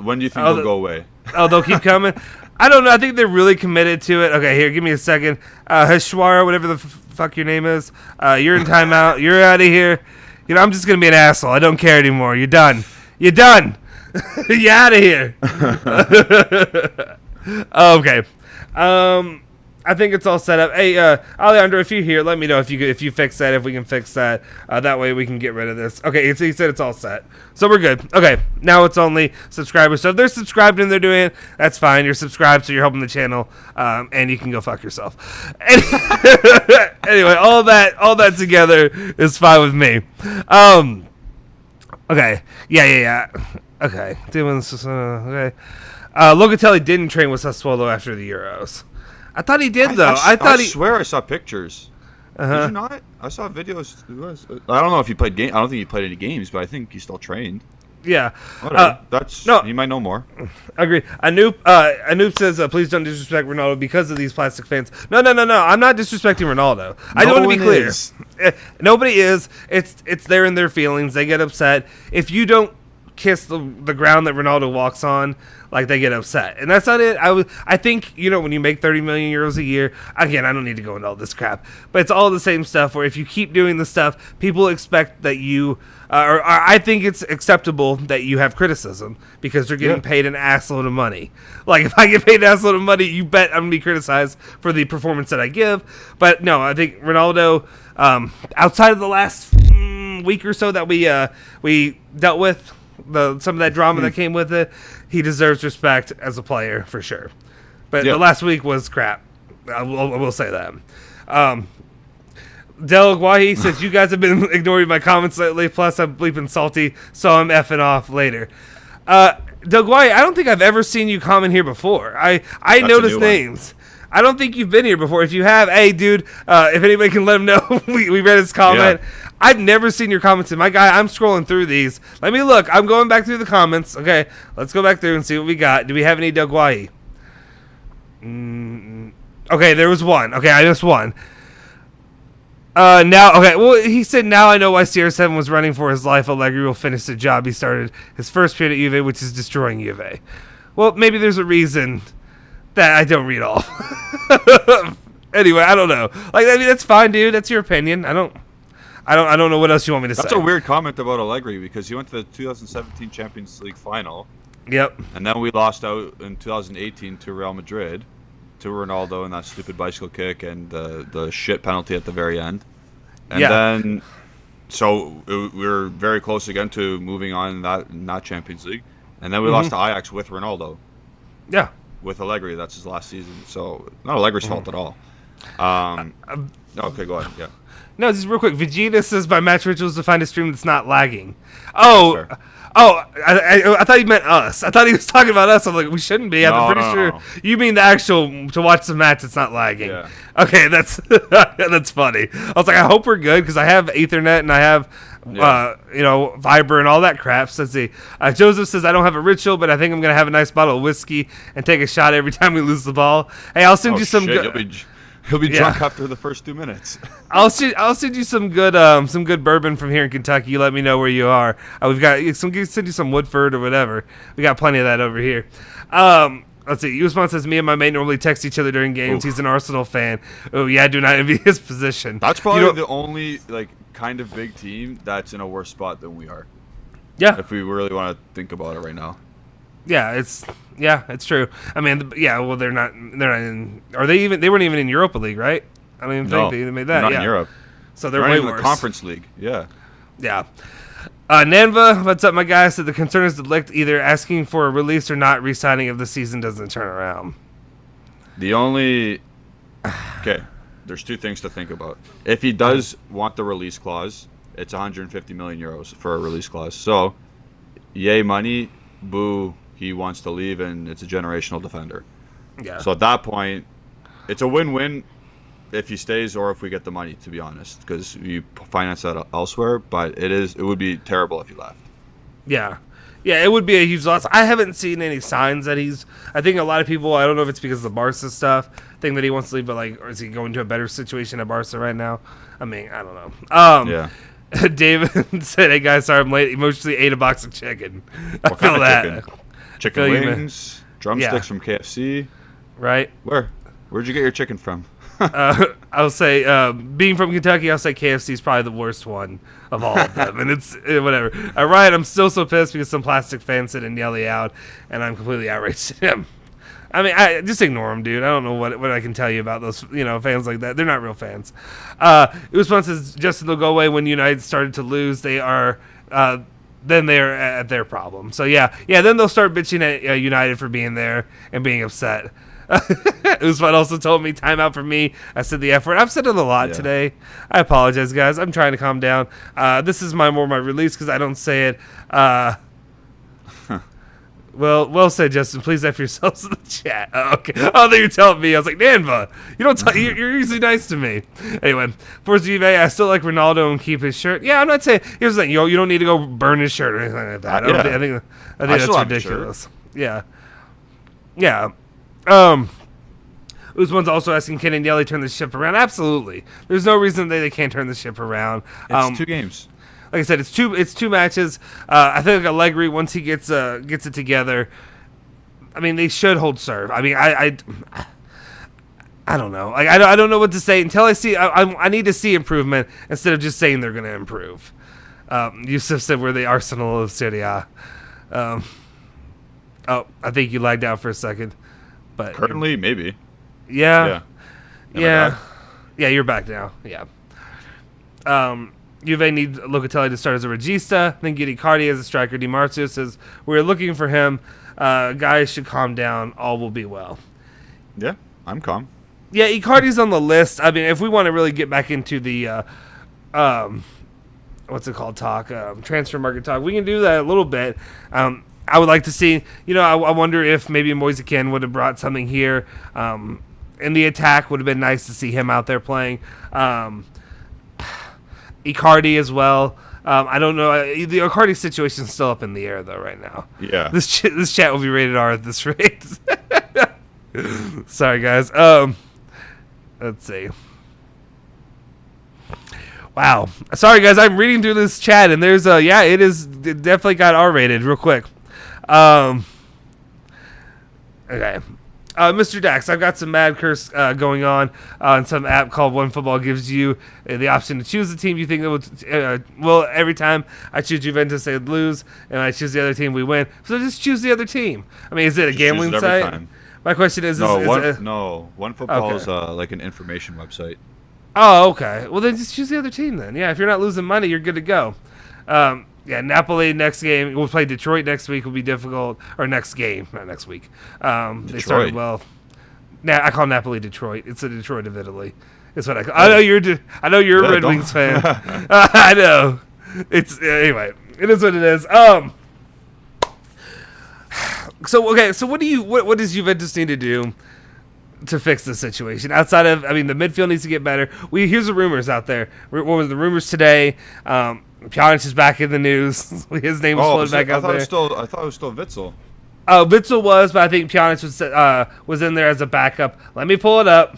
When do you think they'll go away? Oh, they'll keep coming. I don't know. I think they're really committed to it. Okay, here, give me a second. Hashwara, whatever the fuck your name is, you're in timeout. You're out of here. I'm just gonna be an asshole. I don't care anymore. You're done. You're done. You're out of here. Okay. I think it's all set up. Hey, Alejandro, if you're here, let me know if you fix that, if we can fix that. That way we can get rid of this. Okay, so he said it's all set. So we're good. Okay, now it's only subscribers. So if they're subscribed and they're doing it, that's fine. You're subscribed, so you're helping the channel, and you can go fuck yourself. Anyway, all that together is fine with me. Okay. Yeah. Okay. Okay. Locatelli didn't train with Sassuolo after the Euros. I thought he did, though. I swear I saw pictures. Did you not? I saw videos. I don't know if he played game. I don't think he played any games, but I think he still trained. Yeah. You might know more. Agree. Anoop says, please don't disrespect Ronaldo because of these plastic fans. No. I'm not disrespecting Ronaldo. I want to be clear. Nobody is. It's there in their feelings. They get upset. If you don't kiss the ground that Ronaldo walks on, like, they get upset, and that's not it. I think when you make 30 million euros a year, again, I don't need to go into all this crap, but it's all the same stuff. Where if you keep doing the stuff, people expect that you, or I think it's acceptable that you have criticism because they're getting paid an assload of money. Like, if I get paid an assload of money, you bet I'm gonna be criticized for the performance that I give. But no, I think Ronaldo, outside of the last week or so that we dealt with. Some of that drama that came with it, he deserves respect as a player for sure. But the last week was crap. I will say that. Del Guahi says, you guys have been ignoring my comments lately, plus I'm bleeping salty, so I'm effing off later. Del Guahi, I don't think I've ever seen you comment here before. I noticed names. I don't think you've been here before. If you have, hey, dude, if anybody can let him know, we read his comment. Yeah. I've never seen your comments. My guy, I'm scrolling through these. Let me look. I'm going back through the comments. Okay, let's go back through and see what we got. Do we have any Del Guahi? Okay, there was one. Okay, I missed one. Well, he said, now I know why CR7 was running for his life. Allegri will finish the job he started his first period at Juve, which is destroying Juve. Well, maybe there's a reason that I don't read all. Anyway, I don't know. Like, I mean, that's fine, dude. That's your opinion. I don't know what else you want me to say. That's a weird comment about Allegri because he went to the 2017 Champions League final. Yep. And then we lost out in 2018 to Real Madrid, to Ronaldo and that stupid bicycle kick and the shit penalty at the very end. And then, so we were very close again to moving on in that Champions League. And then we lost to Ajax with Ronaldo. Yeah. with Allegri. That's his last season, so not Allegri's fault at all. Okay, go ahead. Yeah. No, just real quick. Vegeta says by match rituals to find a stream that's not lagging. That's fair. I thought he meant us. I thought he was talking about us. I'm like, we shouldn't be. I'm pretty sure no. you mean the actual to watch the match that's not lagging. Yeah. Okay, that's that's funny. I was like, I hope we're good because I have Ethernet and I have Viber and all that crap. So let's see. Joseph says I don't have a ritual, but I think I'm gonna have a nice bottle of whiskey and take a shot every time we lose the ball. Hey, I'll send you some good. He'll be drunk after the first 2 minutes. I'll send you some good bourbon from here in Kentucky. You let me know where you are. We've got send you some Woodford or whatever. We got plenty of that over here. Let's see. Usman says me and my mate normally text each other during games. Oof. He's an Arsenal fan. Oh yeah, I do not envy his position. That's probably the only kind of big team that's in a worse spot than we are. Yeah. If we really want to think about it right now. Yeah, it's true. I mean, well, they're not in. Are they even? They weren't even in Europa League, right? I don't even think they made that. Not in Europe. So they're way in worse. The Conference League. Yeah. Yeah. Nanva, what's up, my guy? Said the concern is the Ligt either asking for a release or not re-signing if the season doesn't turn around. Okay, there's 2 things to think about. If he does want the release clause, it's 150 million euros for a release clause. So, yay money, boo. He wants to leave, and it's a generational defender. Yeah. So at that point, it's a win-win if he stays or if we get the money, to be honest, because you finance that elsewhere. But it would be terrible if he left. Yeah. Yeah, it would be a huge loss. I haven't seen any signs that he's... I think a lot of people, I don't know if it's because of the Barca stuff, think that he wants to leave, but or is he going to a better situation at Barca right now? I mean, I don't know. Yeah. David said, hey guys, sorry I'm late. Emotionally ate a box of chicken. I feel that. Chicken wings, drumsticks from KFC. Right. Where'd you get your chicken from? I'll say, being from Kentucky, I'll say KFC is probably the worst one of all of them. And it's whatever. Ryan, I'm still so pissed because some plastic fans sit and yell out, and I'm completely outraged at him. I mean, I just ignore them, dude. I don't know what I can tell you about those, fans like that. They're not real fans. Usman says Justin will go away when United started to lose. They are... then they're at their problem. So yeah, then they'll start bitching at United for being there and being upset. Usman also told me, time out for me. I said the F word. I've said it a lot today. I apologize, guys. I'm trying to calm down. This is my release because I don't say it. Well said, Justin. Please F yourselves in the chat. Oh, okay. Oh, then you're telling me. I was like, Nanva, you don't. You're usually nice to me. Anyway, for Juve, I still like Ronaldo and keep his shirt. Yeah, I'm not saying. Here's the thing, you don't need to go burn his shirt or anything like that. I think that's ridiculous. Yeah. Usman's also asking, can Agnelli turn the ship around? Absolutely. There's no reason they can't turn the ship around. It's 2 games. Like I said, it's two matches. I think Allegri, once he gets it together, I mean, they should hold serve. I mean, I don't know. Like I don't know what to say until I see. I need to see improvement instead of just saying they're going to improve. Yusuf said we're the Arsenal of Serie A. I think you lagged out for a second, but currently maybe. Yeah. You're back now. Yeah. Juve need Locatelli to start as a regista. Then get Icardi as a striker. Di Marzio says, we're looking for him. Guys should calm down. All will be well. Yeah, I'm calm. Yeah, Icardi's on the list. I mean, if we want to really get back into the, what's it called, transfer market talk, we can do that a little bit. I would like to see, I wonder if maybe Moise Kean would have brought something here. In the attack, would have been nice to see him out there playing. Icardi as well. I don't know. The Icardi situation is still up in the air though right now. Yeah. This chat will be rated R at this rate. Sorry guys. Let's see. Wow. Sorry guys. I'm reading through this chat and there's it definitely got R rated real quick. Okay. Mr. Dax, I've got some mad curse going on some app called OneFootball. Gives you the option to choose the team you think it would. Every time I choose Juventus, they lose, and I choose the other team, we win. So just choose the other team. I mean, is it a gambling site? Time. My question is, OneFootball is like an information website. Oh, okay. Well, then just choose the other team then. Yeah, if you're not losing money, you're good to go. Yeah, Napoli next game. We'll play Detroit next week. Will be difficult. Or next game, not next week. They started well. Now I call Napoli Detroit. It's the Detroit of Italy. It's what I call. I know you're a Red Wings fan. I know. It's anyway. It is what it is. So okay. So what does Juventus need to do to fix the situation outside of? I mean, the midfield needs to get better. Here's the rumors out there. What was the rumors today? Pjanic is back in the news. His name was floated back out there. I thought it was still Witsel. Witsel was, but I think Pjanic was in there as a backup. Let me pull it up.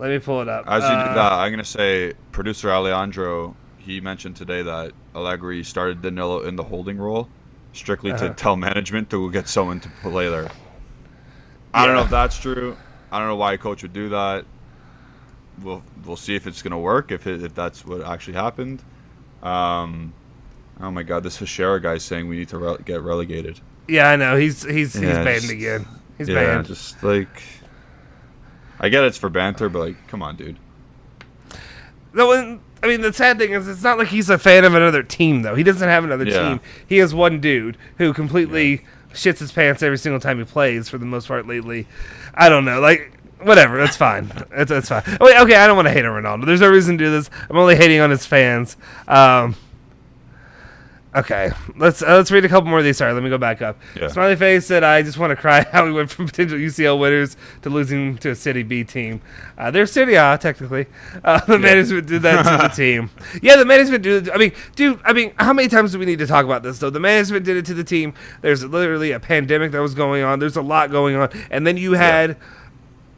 As you do that, I'm going to say producer Alejandro, he mentioned today that Allegri started Danilo in the holding role strictly to tell management to get someone to play there. I don't know if that's true. I don't know why a coach would do that. We'll see if it's going to work, if that's what actually happened. Oh my God, this Fischera guy is saying we need to get relegated. Yeah, I know. He's banned again. He's banned. Just like, I get it's for banter, but like, come on, dude. No, I mean, the sad thing is, it's not like he's a fan of another team, though. He doesn't have another team. He has one dude who completely shits his pants every single time he plays, for the most part lately. I don't know, like. Whatever, that's fine. It's fine. Wait, okay, I don't want to hate on Ronaldo. There's no reason to do this. I'm only hating on his fans. Okay, let's read a couple more of these. Sorry, let me go back up. Yeah. Smiley Face said, "I just want to cry how we went from potential UCL winners to losing to a City B team. They're City A, technically. The management did that to the team. Yeah, the management did. I mean, how many times do we need to talk about this, though? The management did it to the team. There's literally a pandemic that was going on. There's a lot going on. And then you had... Yeah.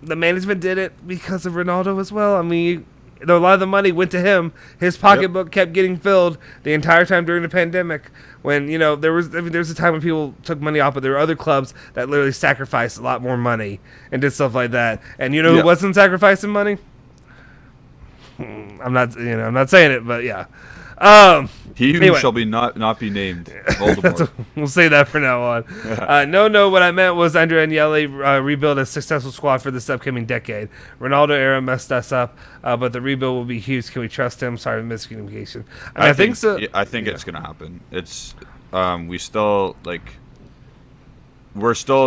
The management did it because of Ronaldo as well. I mean, a lot of the money went to him. His pocketbook kept getting filled the entire time during the pandemic. When there was a time when people took money off, but there were other clubs that literally sacrificed a lot more money and did stuff like that. And who wasn't sacrificing money? I'm not saying it, but yeah. He who shall be not be named. We'll say that for now on. No, what I meant was Andrea Agnelli rebuild a successful squad for this upcoming decade. Ronaldo era messed us up, but the rebuild will be huge. Can we trust him? Sorry, miscommunication. I think so. I think it's gonna happen. It's we're still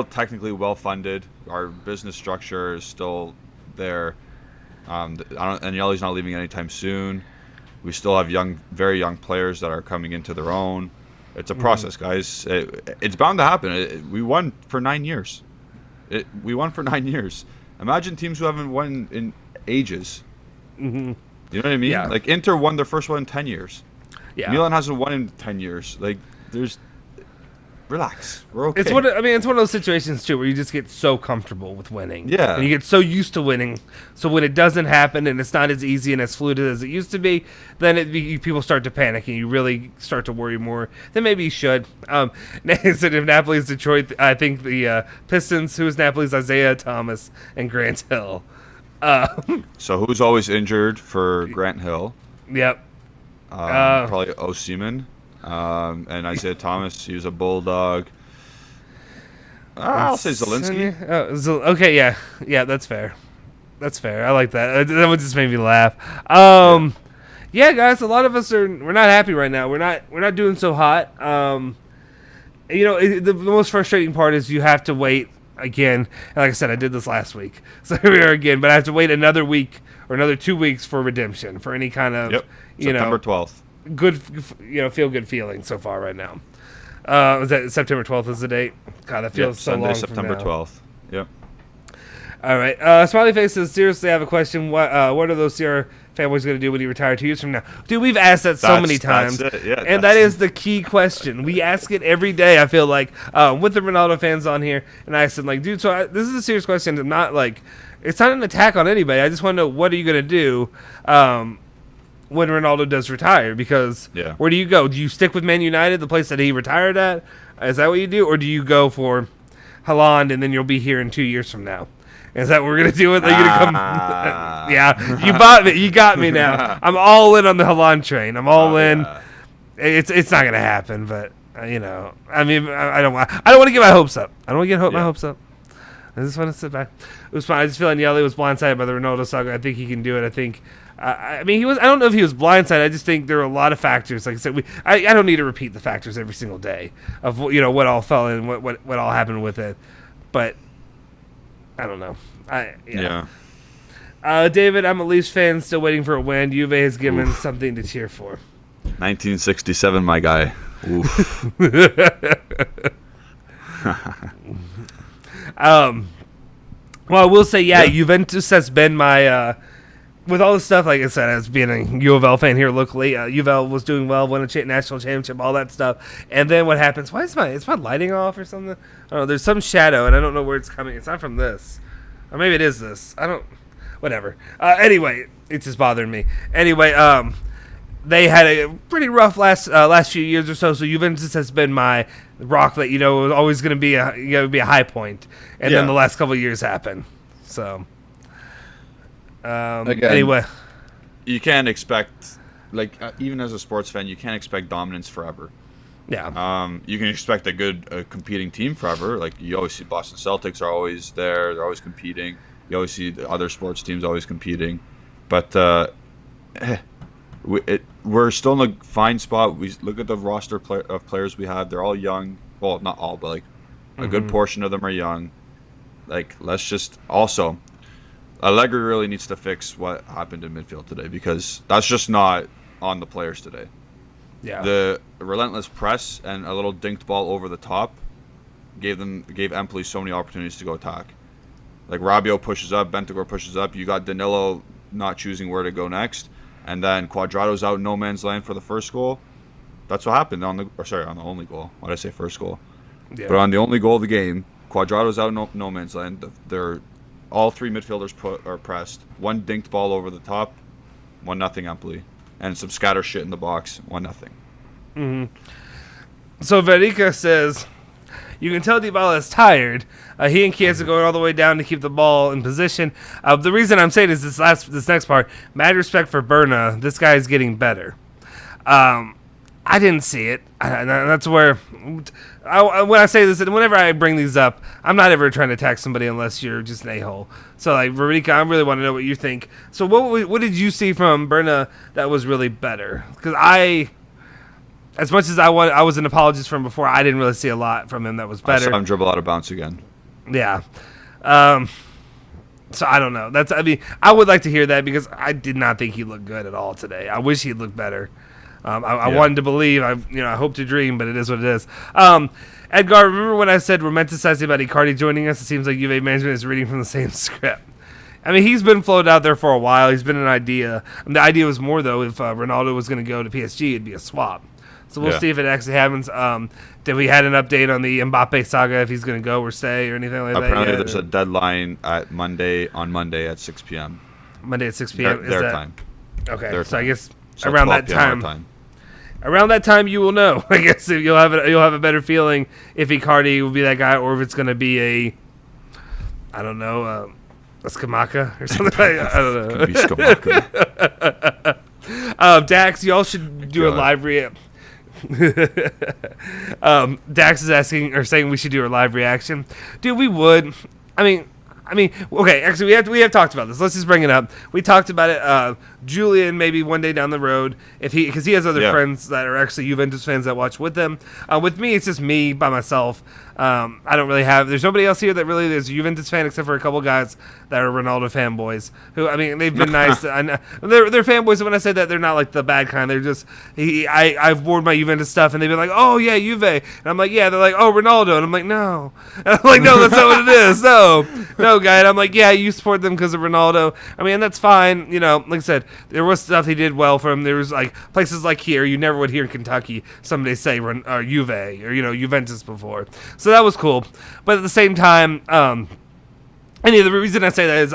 technically well funded. Our business structure is still there. Agnelli's not leaving anytime soon. We still have very young players that are coming into their own. It's a process, guys. It's bound to happen. We won for 9 years. We won for 9 years. Imagine teams who haven't won in ages. Mm-hmm. You know what I mean? Yeah. Like Inter won their first one in 10 years. Yeah. Milan hasn't won in 10 years. Like, relax. We're okay. It's one of those situations too where you just get so comfortable with winning. Yeah. And you get so used to winning. So when it doesn't happen and it's not as easy and as fluid as it used to be, then people start to panic and you really start to worry more than maybe you should. Instead of Napoli's Detroit, I think the Pistons, who is Napoli's Isaiah Thomas and Grant Hill. So who's always injured for Grant Hill? Yep. Probably Osimhen. And Isaiah Thomas, he was a bulldog. I'll say Zelensky. Okay, yeah, that's fair. I like that. That one just made me laugh. Yeah, guys, a lot of us we're not happy right now. We're not doing so hot. The most frustrating part is you have to wait again. And like I said, I did this last week, so here we are again. But I have to wait another week or another 2 weeks for redemption, for any kind of September 12th. Good, feel good feeling so far right now. Was that September 12th is the date? God, that feels so long. September 12th. Yep. All right. Smiley Face says, seriously, I have a question. What are those CR fanboys going to do when he retires 2 years from now? Dude, we've asked that so many times. That's it. Yeah, and that is the key question. We ask it every day, I feel like, with the Ronaldo fans on here. And I said, like, dude, this is a serious question. I'm not like, it's not an attack on anybody. I just want to know, what are you going to do when Ronaldo does retire? Because where do you go? Do you stick with Man United, the place that he retired at? Is that what you do? Or do you go for Haaland and then you'll be here in 2 years from now? Is that what we're going to do? Are you going to come? Yeah, you bought me. You got me now. I'm all in on the Haaland train. I'm all in. Yeah. It's not going to happen, but, I mean, I don't want to get my hopes up. I don't want to get my hopes up. I just want to sit back. I just feel like Agnelli was blindsided by the Ronaldo saga. I think he can do it. I think I mean, he was. I don't know if he was blindsided. I just think there are a lot of factors. Like I said, I don't need to repeat the factors every single day of what all fell in, what all happened with it. But I don't know. Yeah. David, I'm a Leafs fan, still waiting for a win. Juve has given something to cheer for. 1967, my guy. Oof. Well, I will say, Juventus has been my, with all the stuff, like I said, as being a U of L fan here locally, U of L was doing well, won a national championship, all that stuff. And then what happens? Why is my lighting off or something? I don't know. There's some shadow, and I don't know where it's coming. It's not from this. Or maybe it is this. Whatever. Anyway, it's just bothering me. Anyway, they had a pretty rough last few years or so. So Juventus has been my rock that was always going to be a high point, and then the last couple of years happened. So Again, anyway, you can't expect even as a sports fan, you can't expect dominance forever. Yeah. You can expect a good competing team forever. Like you always see Boston Celtics are always there; they're always competing. You always see the other sports teams always competing, but we're still in a fine spot. We look at the roster of players we have; they're all young. Well, not all, but a good portion of them are young. Let's just also, Allegri really needs to fix what happened in midfield today because that's just not on the players today. Yeah. The relentless press and a little dinked ball over the top gave Empoli so many opportunities to go attack. Like Rabiot pushes up, Bentancur pushes up. You got Danilo not choosing where to go next, and then Cuadrado's out in no man's land for the first goal. That's what happened on the only goal. Why did I say first goal? Yeah. But on the only goal of the game, Cuadrado's out in no man's land. They're all three midfielders are pressed. One dinked ball over the top, 1-0 Empoli, and some scatter shit in the box, 1-0. Mm-hmm. So Federico says, you can tell Dybala is tired. He and Kieza going all the way down to keep the ball in position. The reason I'm saying is this next part. Mad respect for Berna. This guy is getting better. I didn't see it. That's where when I say this, and whenever I bring these up, I'm not ever trying to attack somebody unless you're just an a-hole. So, Rodrigo, I really want to know what you think. So, what did you see from Berna that was really better? Because as much as I was an apologist from before, I didn't really see a lot from him that was better. I saw him dribble out of bounds again. Yeah. So I don't know. I would like to hear that because I did not think he looked good at all today. I wish he'd looked better. I wanted to believe. I hope to dream, but it is what it is. Edgar, remember when I said romanticizing about Icardi joining us? It seems like Juve management is reading from the same script. I mean, he's been floated out there for a while. He's been an idea. The idea was more, though, if Ronaldo was going to go to PSG, it'd be a swap. So we'll see if it actually happens. Did we had an update on the Mbappe saga, if he's going to go or stay or anything like that? Apparently there's a deadline on Monday at 6 p.m. Monday at 6 p.m. Their time. Okay, their so time. I guess So around that time. Around that time, you will know. I guess you'll have a better feeling if Icardi will be that guy or if it's going to be a Skamaka or something. I don't know. It's gonna be Skamaka. Dax, y'all should do a live Dax is asking or saying we should do a live reaction. Dude, we would. I mean, okay. Actually, we have talked about this. Let's just bring it up. We talked about it. Julian, maybe one day down the road, because he has other friends that are actually Juventus fans that watch with them. With me, it's just me by myself. I don't really have. There's nobody else here that really is a Juventus fan except for a couple guys that are Ronaldo fanboys. Who they've been nice. They're fanboys. And when I say that, they're not like the bad kind. They're just I've worn my Juventus stuff, and they've been like, oh yeah, Juve, and I'm like, yeah. They're like, oh, Ronaldo, and I'm like, no. And I'm like, no, that's not what it is. No, guy. And I'm like, yeah, you support them because of Ronaldo. I mean, that's fine. Like I said, there was stuff he did well for him. There was places like here you never would hear in Kentucky somebody say Juve or Juventus before. So that was cool. But at the same time, the reason I say that is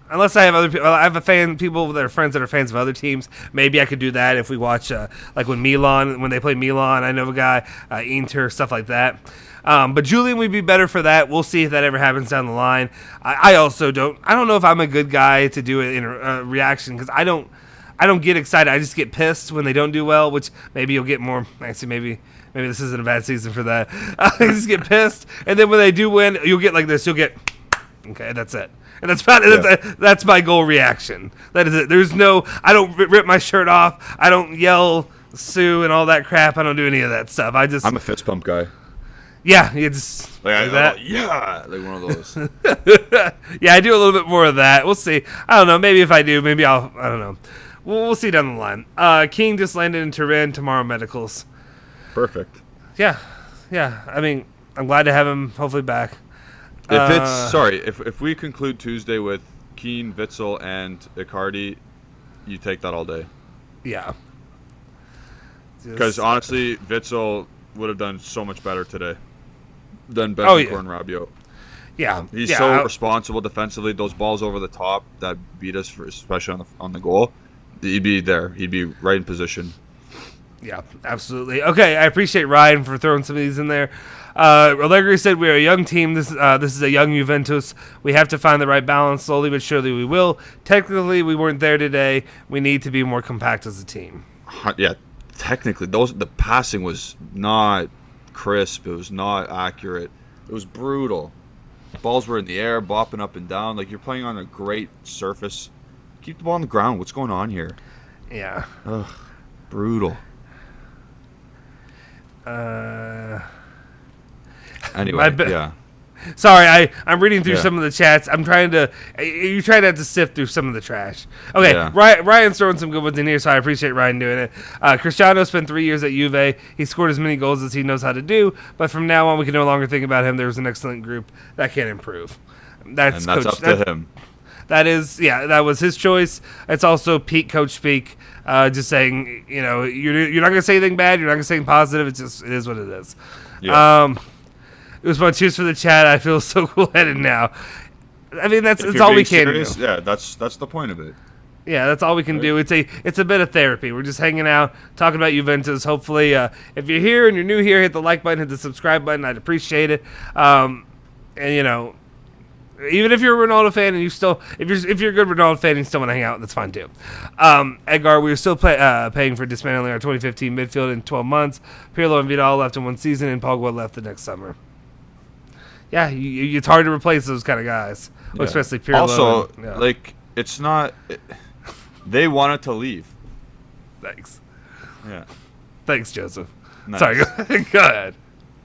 unless I have other people, I have people that are friends that are fans of other teams. Maybe I could do that if we watch when they play Milan. I know a guy, Inter, stuff like that. But Julian would be better for that. We'll see if that ever happens down the line. I also don't know if I'm a good guy to do it in a reaction because I don't get excited. I just get pissed when they don't do well, which maybe you'll get more. Actually, maybe this isn't a bad season for that. I just get pissed, and then when they do win, you'll get like this. You'll get, okay, that's it. And that's my goal reaction. That is it. There's no, I don't rip my shirt off. I don't yell Sue and all that crap. I don't do any of that stuff. I'm a fist pump guy. Yeah, you just like that. Like one of those. Yeah, I do a little bit more of that. We'll see. I don't know. Maybe if I do, maybe I don't know. We'll see down the line. King just landed in Turin tomorrow medicals. Perfect. Yeah. I mean, I'm glad to have him hopefully back. If we conclude Tuesday with Keane, Witsel, and Icardi, you take that all day. Yeah. Because honestly, Witsel would have done so much better today than Benson and Rabiot. Yeah. He's so responsible defensively. Those balls over the top that beat us, especially on the goal, he'd be there. He'd be right in position. Yeah, absolutely. Okay, I appreciate Ryan for throwing some of these in there. Allegri said we're a young team. This is a young Juventus. We have to find the right balance. Slowly but surely we will. Technically, we weren't there today. We need to be more compact as a team. Yeah, technically, the passing was not crisp. It was not accurate. It was brutal. Balls were in the air, bopping up and down. Like, you're playing on a great surface. Keep the ball on the ground. What's going on here? Yeah. Ugh, brutal. Anyway, yeah. Sorry, I'm reading through some of the chats. You're trying to have to sift through some of the trash. Okay, yeah. Ryan's throwing some good ones in here, so I appreciate Ryan doing it. Cristiano spent 3 years at Juve. He scored as many goals as he knows how to do, but from now on, we can no longer think about him. There's an excellent group that can improve. That's up to him. That was his choice. It's also peak coach speak. Just saying, you're not going to say anything bad. You're not going to say anything positive. It is what it is. Yeah. It was fun. Cheers for the chat. I feel so cool-headed now. I mean, that's all we can do. Yeah, that's the point of it. Yeah, that's all we can do. It's a bit of therapy. We're just hanging out, talking about Juventus. Hopefully, if you're here and you're new here, hit the like button, hit the subscribe button. I'd appreciate it. And even if you're a Ronaldo fan and you still, if you're a good Ronaldo fan and you still want to hang out, that's fine too. Edgar, we were still paying for dismantling our 2015 midfield in 12 months. Pirlo and Vidal left in one season, and Pogba left the next summer. Yeah, it's hard to replace those kind of guys, especially Pirlo. Also, it's not. They wanted to leave. Thanks. Yeah. Thanks, Joseph. Nice. Sorry, go ahead.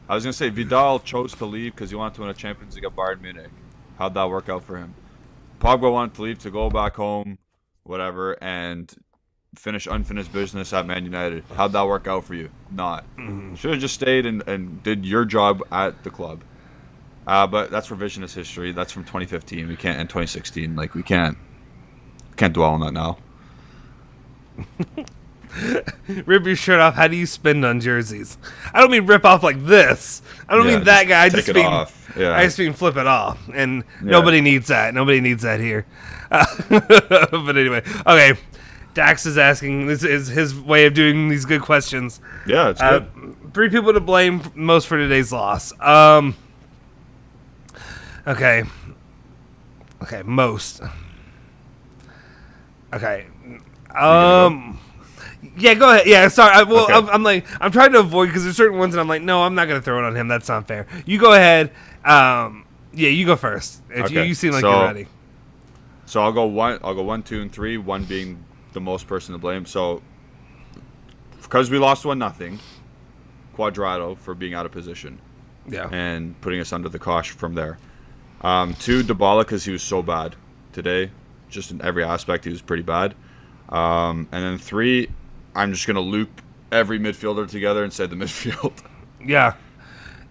I was gonna say Vidal chose to leave because he wanted to win a Champions League at Bayern Munich. How'd that work out for him? Pogba wanted to leave to go back home, whatever, and finish unfinished business at Man United. How'd that work out for you? Not. Mm-hmm. Should have just stayed and did your job at the club. But that's revisionist history. That's from 2015. We can't, and 2016. We can't dwell on that now. Rip your shirt off. How do you spend on jerseys? I don't mean rip off like this. I don't mean that guy. I just mean off. Yeah. I just mean flip it off. And nobody needs that. Nobody needs that here. But anyway, okay. Dax is asking. This is his way of doing these good questions. Yeah, it's good. 3 people to blame most for today's loss. Okay, most. Okay. Yeah, go ahead. Yeah, sorry. Okay. I'm trying to avoid because there's certain ones that I'm like, no, I'm not going to throw it on him. That's not fair. You go ahead. Yeah, you go first. You seem like you're ready. So I'll go 1, 2, and 3. 1 being the most person to blame. So because we lost 1-0, Quadrado for being out of position. Yeah. And putting us under the cosh from there. 2, Dybala because he was so bad today. Just in every aspect, he was pretty bad. And then 3, I'm just going to loop every midfielder together and say the midfield. Yeah.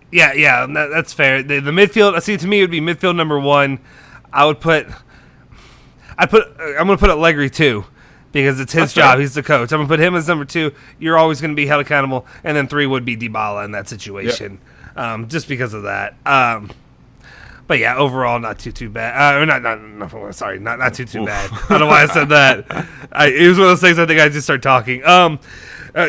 That's fair. The midfield, see, to me, it would be midfield number 1. I'm going to put Allegri 2 because it's his job. Fair. He's the coach. I'm going to put him as number 2. You're always going to be held accountable. And then 3 would be Dybala in that situation. Yep. Just because of that. But yeah, overall, not too bad. Not too bad. I don't know why I said that. It was one of those things I think I just start talking.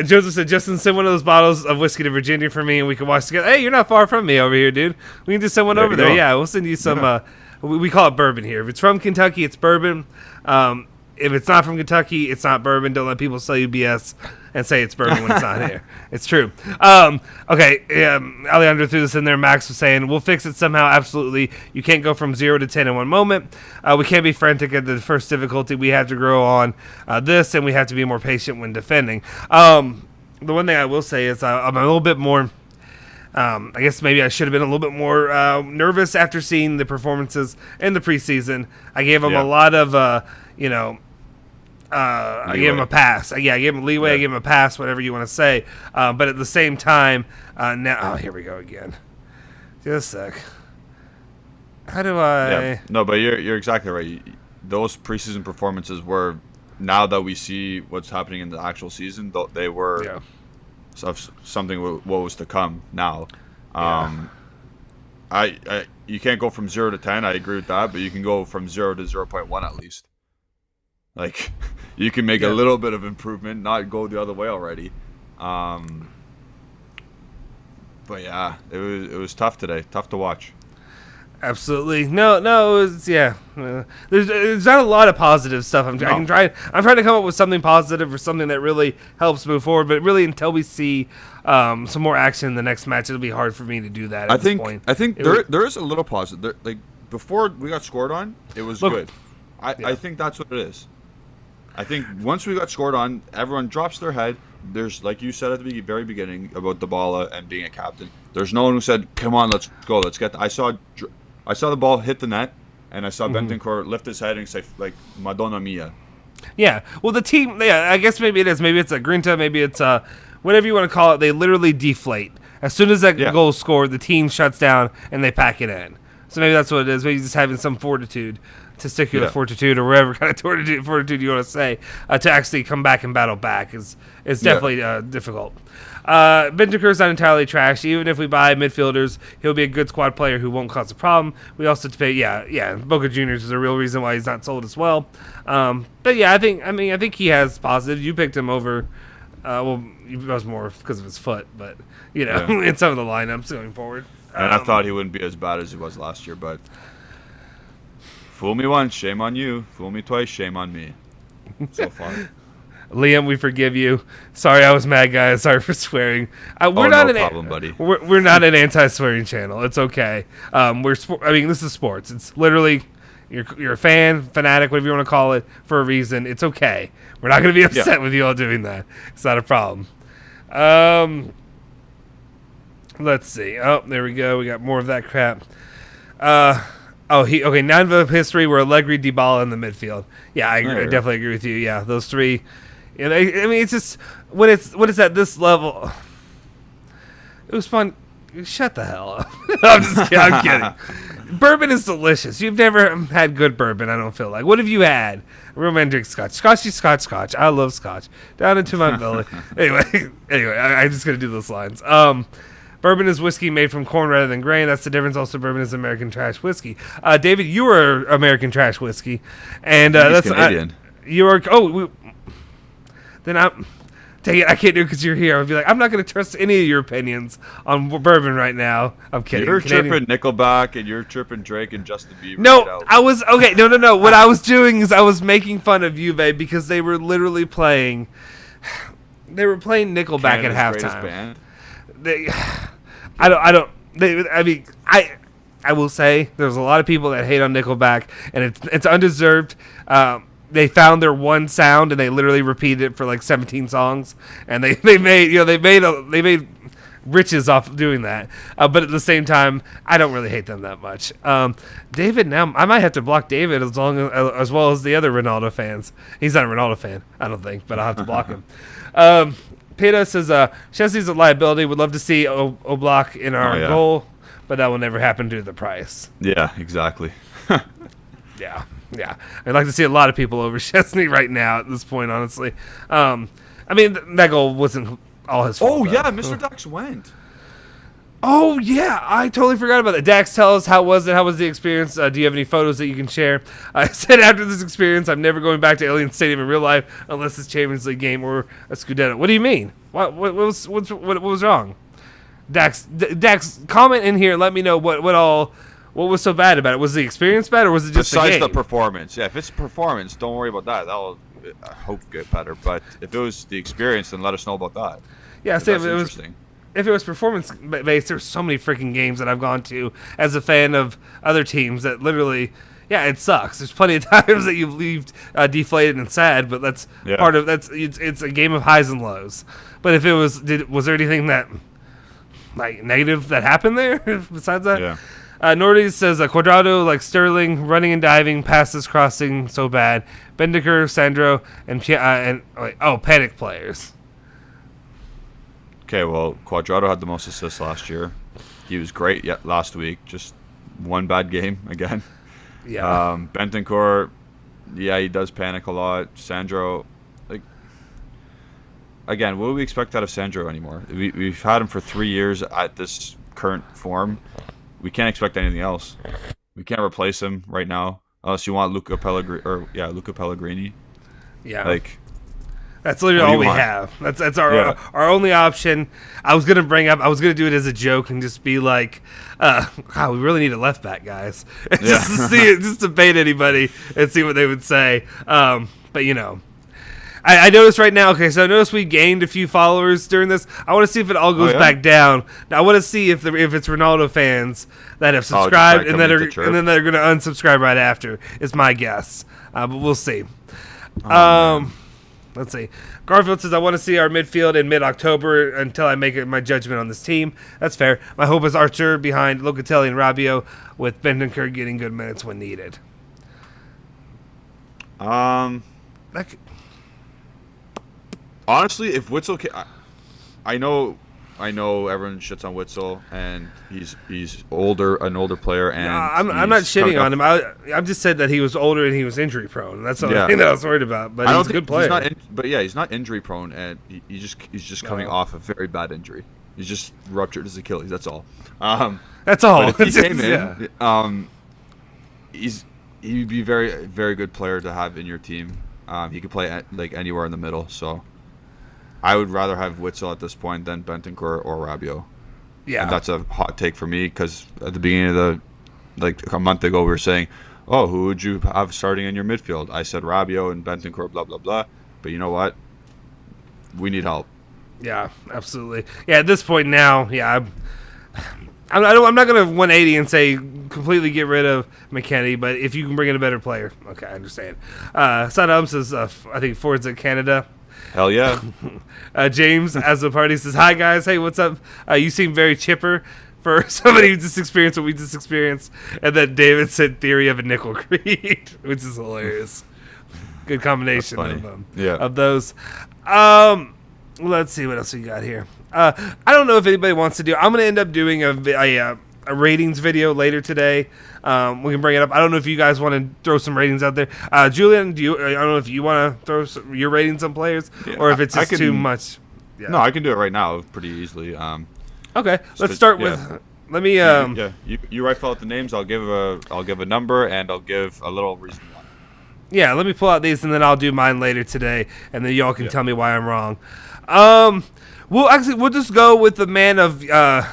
Joseph said, Justin, send one of those bottles of whiskey to Virginia for me and we can watch together. Hey, you're not far from me over here, dude. We can just send one over there. Yeah, we'll send you some, we call it bourbon here. If it's from Kentucky, it's bourbon. if it's not from Kentucky, it's not bourbon. Don't let people sell you BS and say it's bourbon when it's not here. It's true. Okay, Alejandro threw this in there. Max was saying, we'll fix it somehow. Absolutely. You can't go from 0 to 10 in one moment. We can't be frantic at the first difficulty. We have to grow on this, and we have to be more patient when defending. The one thing I will say is I'm a little bit more... I guess maybe I should have been a little bit more nervous after seeing the performances in the preseason. I gave him a lot of, I gave him a pass. I gave him leeway. I gave him a pass, whatever you want to say. But at the same time, now, here we go again. Just a sec. How do I? Yeah. No, but you're exactly right. Those preseason performances were, now that we see what's happening in the actual season, they were. Yeah. Of something what was to come now. You can't go from 0 to 10. I agree with that, but you can go from 0 to 0.1 at least. Like, you can make a little bit of improvement, not go the other way already. But yeah, it was tough today. Tough to watch. Absolutely. No, it was, there's not a lot of positive stuff. I'm trying to come up with something positive or something that really helps move forward, but really until we see some more action in the next match, it'll be hard for me to do that at this point. I think there is a little positive. Like, before we got scored on, it was good. I think that's what it is. I think once we got scored on, everyone drops their head. There's, like you said at the very beginning about Dybala and being a captain, there's no one who said, come on, let's go, let's get I saw the ball hit the net, and I saw Bentancur lift his head and say, like, Madonna Mia. Yeah. Well, the team, I guess maybe it is. Maybe it's a grinta. Maybe it's whatever you want to call it. They literally deflate. As soon as that goal is scored, the team shuts down, and they pack it in. So maybe that's what it is. Maybe just having some fortitude, testicular fortitude, or whatever kind of fortitude you want to say, to actually come back and battle back is definitely difficult. Bentancur's not entirely trash. Even if we buy midfielders, he'll be a good squad player who won't cause a problem. We also have to pay, Boca Juniors is a real reason why he's not sold as well. But yeah, I think he has positive. You picked him over. It was more because of his foot, but in some of the lineups going forward. And I thought he wouldn't be as bad as he was last year, but fool me once, shame on you. Fool me twice, shame on me. So far. Liam, we forgive you. Sorry, I was mad, guys. Sorry for swearing. We're no problem, buddy. We're not an anti-swearing channel. It's okay. This is sports. It's literally you're a fanatic, whatever you want to call it, for a reason. It's okay. We're not going to be upset with you all doing that. It's not a problem. Let's see. Oh, there we go. We got more of that crap. Nanva history where Allegri, Dybala in the midfield. Yeah, I agree. I definitely agree with you. Yeah, those three. It's just when it's at this level. It was fun. Shut the hell up. I'm kidding. Bourbon is delicious. You've never had good bourbon, I don't feel like. What have you had? Real men drink scotch. Scotch. I love scotch. Down into my belly. Anyway, I'm just going to do those lines. Bourbon is whiskey made from corn rather than grain. That's the difference. Also, bourbon is American trash whiskey. David, you are American trash whiskey. And that's Canadian. You are... then I'm... Dang it, I can't do it because you're here. I would be like, I'm not going to trust any of your opinions on bourbon right now. I'm kidding. You're tripping Nickelback, and you're tripping Drake and Justin Bieber. No, right, I was... Okay, no. What I was doing is I was making fun of Juve because they were literally playing... They were playing Nickelback Canada's at greatest halftime. Band. I will say there's a lot of people that hate on Nickelback, and it's undeserved. They found their one sound and they literally repeated it for like 17 songs, and they made riches off doing that. But at the same time, I don't really hate them that much. David, now I might have to block David as well as the other Ronaldo fans. He's not a Ronaldo fan, I don't think, but I'll have to block him. Peta says Chelsea's a liability. Would love to see Oblak in our goal, but that will never happen due to the price. Yeah, exactly. Yeah. I'd like to see a lot of people over Chesney right now at this point, honestly. That goal wasn't all his fault. Oh, yeah, Mr. Dax went. Oh, yeah, I totally forgot about that. Dax, tell us, how was it? How was the experience? Do you have any photos that you can share? I said after this experience, I'm never going back to Alien Stadium in real life unless it's Champions League game or a Scudetto. What do you mean? What was wrong? Dax, comment in here. Let me know what What was so bad about it? Was the experience bad, or was it just Besides the game? the performance? Yeah, if it's performance, don't worry about that. That'll, I hope, get better. But if it was the experience, then let us know about that. Yeah, That's say if it was interesting. if it was performance based, there's so many freaking games that I've gone to as a fan of other teams that literally, yeah, it sucks. There's plenty of times that you leave deflated and sad, but that's part of it's a game of highs and lows. But if it was, was there anything that like negative that happened there besides that? Yeah. Nordy says Quadrado like Sterling, running and diving, passes, crossing, so bad. Bendiker, Sandro, and panic players. Okay, well, Quadrado had the most assists last year. He was great yet last week. Just one bad game again. Yeah. Bentoncourt, yeah, he does panic a lot. Sandro, like, again, what do we expect out of Sandro anymore? We've had him for 3 years at this current form. We can't expect anything else. We can't replace him right now unless you want Luca Pellegrini. Yeah. Like, that's literally all we have. That's our only option. I was gonna do it as a joke and just be like, "Wow, we really need a left back, guys." Just to see it, just to bait anybody and see what they would say. But you know, I noticed right now. Okay, so I noticed we gained a few followers during this. I want to see if it all goes back down. Now I want to see if it's Ronaldo fans that have subscribed and then they're gonna unsubscribe right after. Is my guess, but we'll see. Let's see. Garfield says, I want to see our midfield in mid-October until I make my judgment on this team. That's fair. My hope is Archer behind Locatelli and Rabiot, with Bentoncourt getting good minutes when needed. Honestly, if Witzel I know everyone shits on Witzel, and he's an older player, and I'm not shitting on him. I've just said that he was older and he was injury prone. That's the only thing that I was worried about. But he's a good player. He's not injury prone, and he's just coming off a very bad injury. He's just ruptured his Achilles. That's all. That's all. But if he came in, he'd be very, very good player to have in your team. He could play like anywhere in the middle. So I would rather have Witzel at this point than Bentoncourt or Rabiot. Yeah, and that's a hot take for me because at the beginning of a month ago, we were saying, "Oh, who would you have starting in your midfield?" I said Rabiot and Bentoncourt, blah blah blah. But you know what? We need help. Yeah, absolutely. Yeah, at this point now, yeah, I'm not gonna 180 and say completely get rid of McKennie, but if you can bring in a better player, okay, I understand. Saddam says, I think Ford's at Canada. Hell yeah. James, as the party, says, hi guys, hey, what's up? You seem very chipper for somebody who just experienced what we just experienced. And then David said theory of a nickel creed, which is hilarious. Good combination of those. Let's see what else we got here. I don't know if anybody wants to do. I'm going to end up doing a ratings video later today. We can bring it up. I don't know if you guys want to throw some ratings out there. Julian, I don't know if you want to throw your ratings on players or if it's just too much. Yeah. No, I can do it right now pretty easily. Okay, let's start with. Let me. You rifle out the names. I'll give a number and I'll give a little reason why. Yeah, let me pull out these and then I'll do mine later today, and then y'all can tell me why I'm wrong. We'll just go with the man of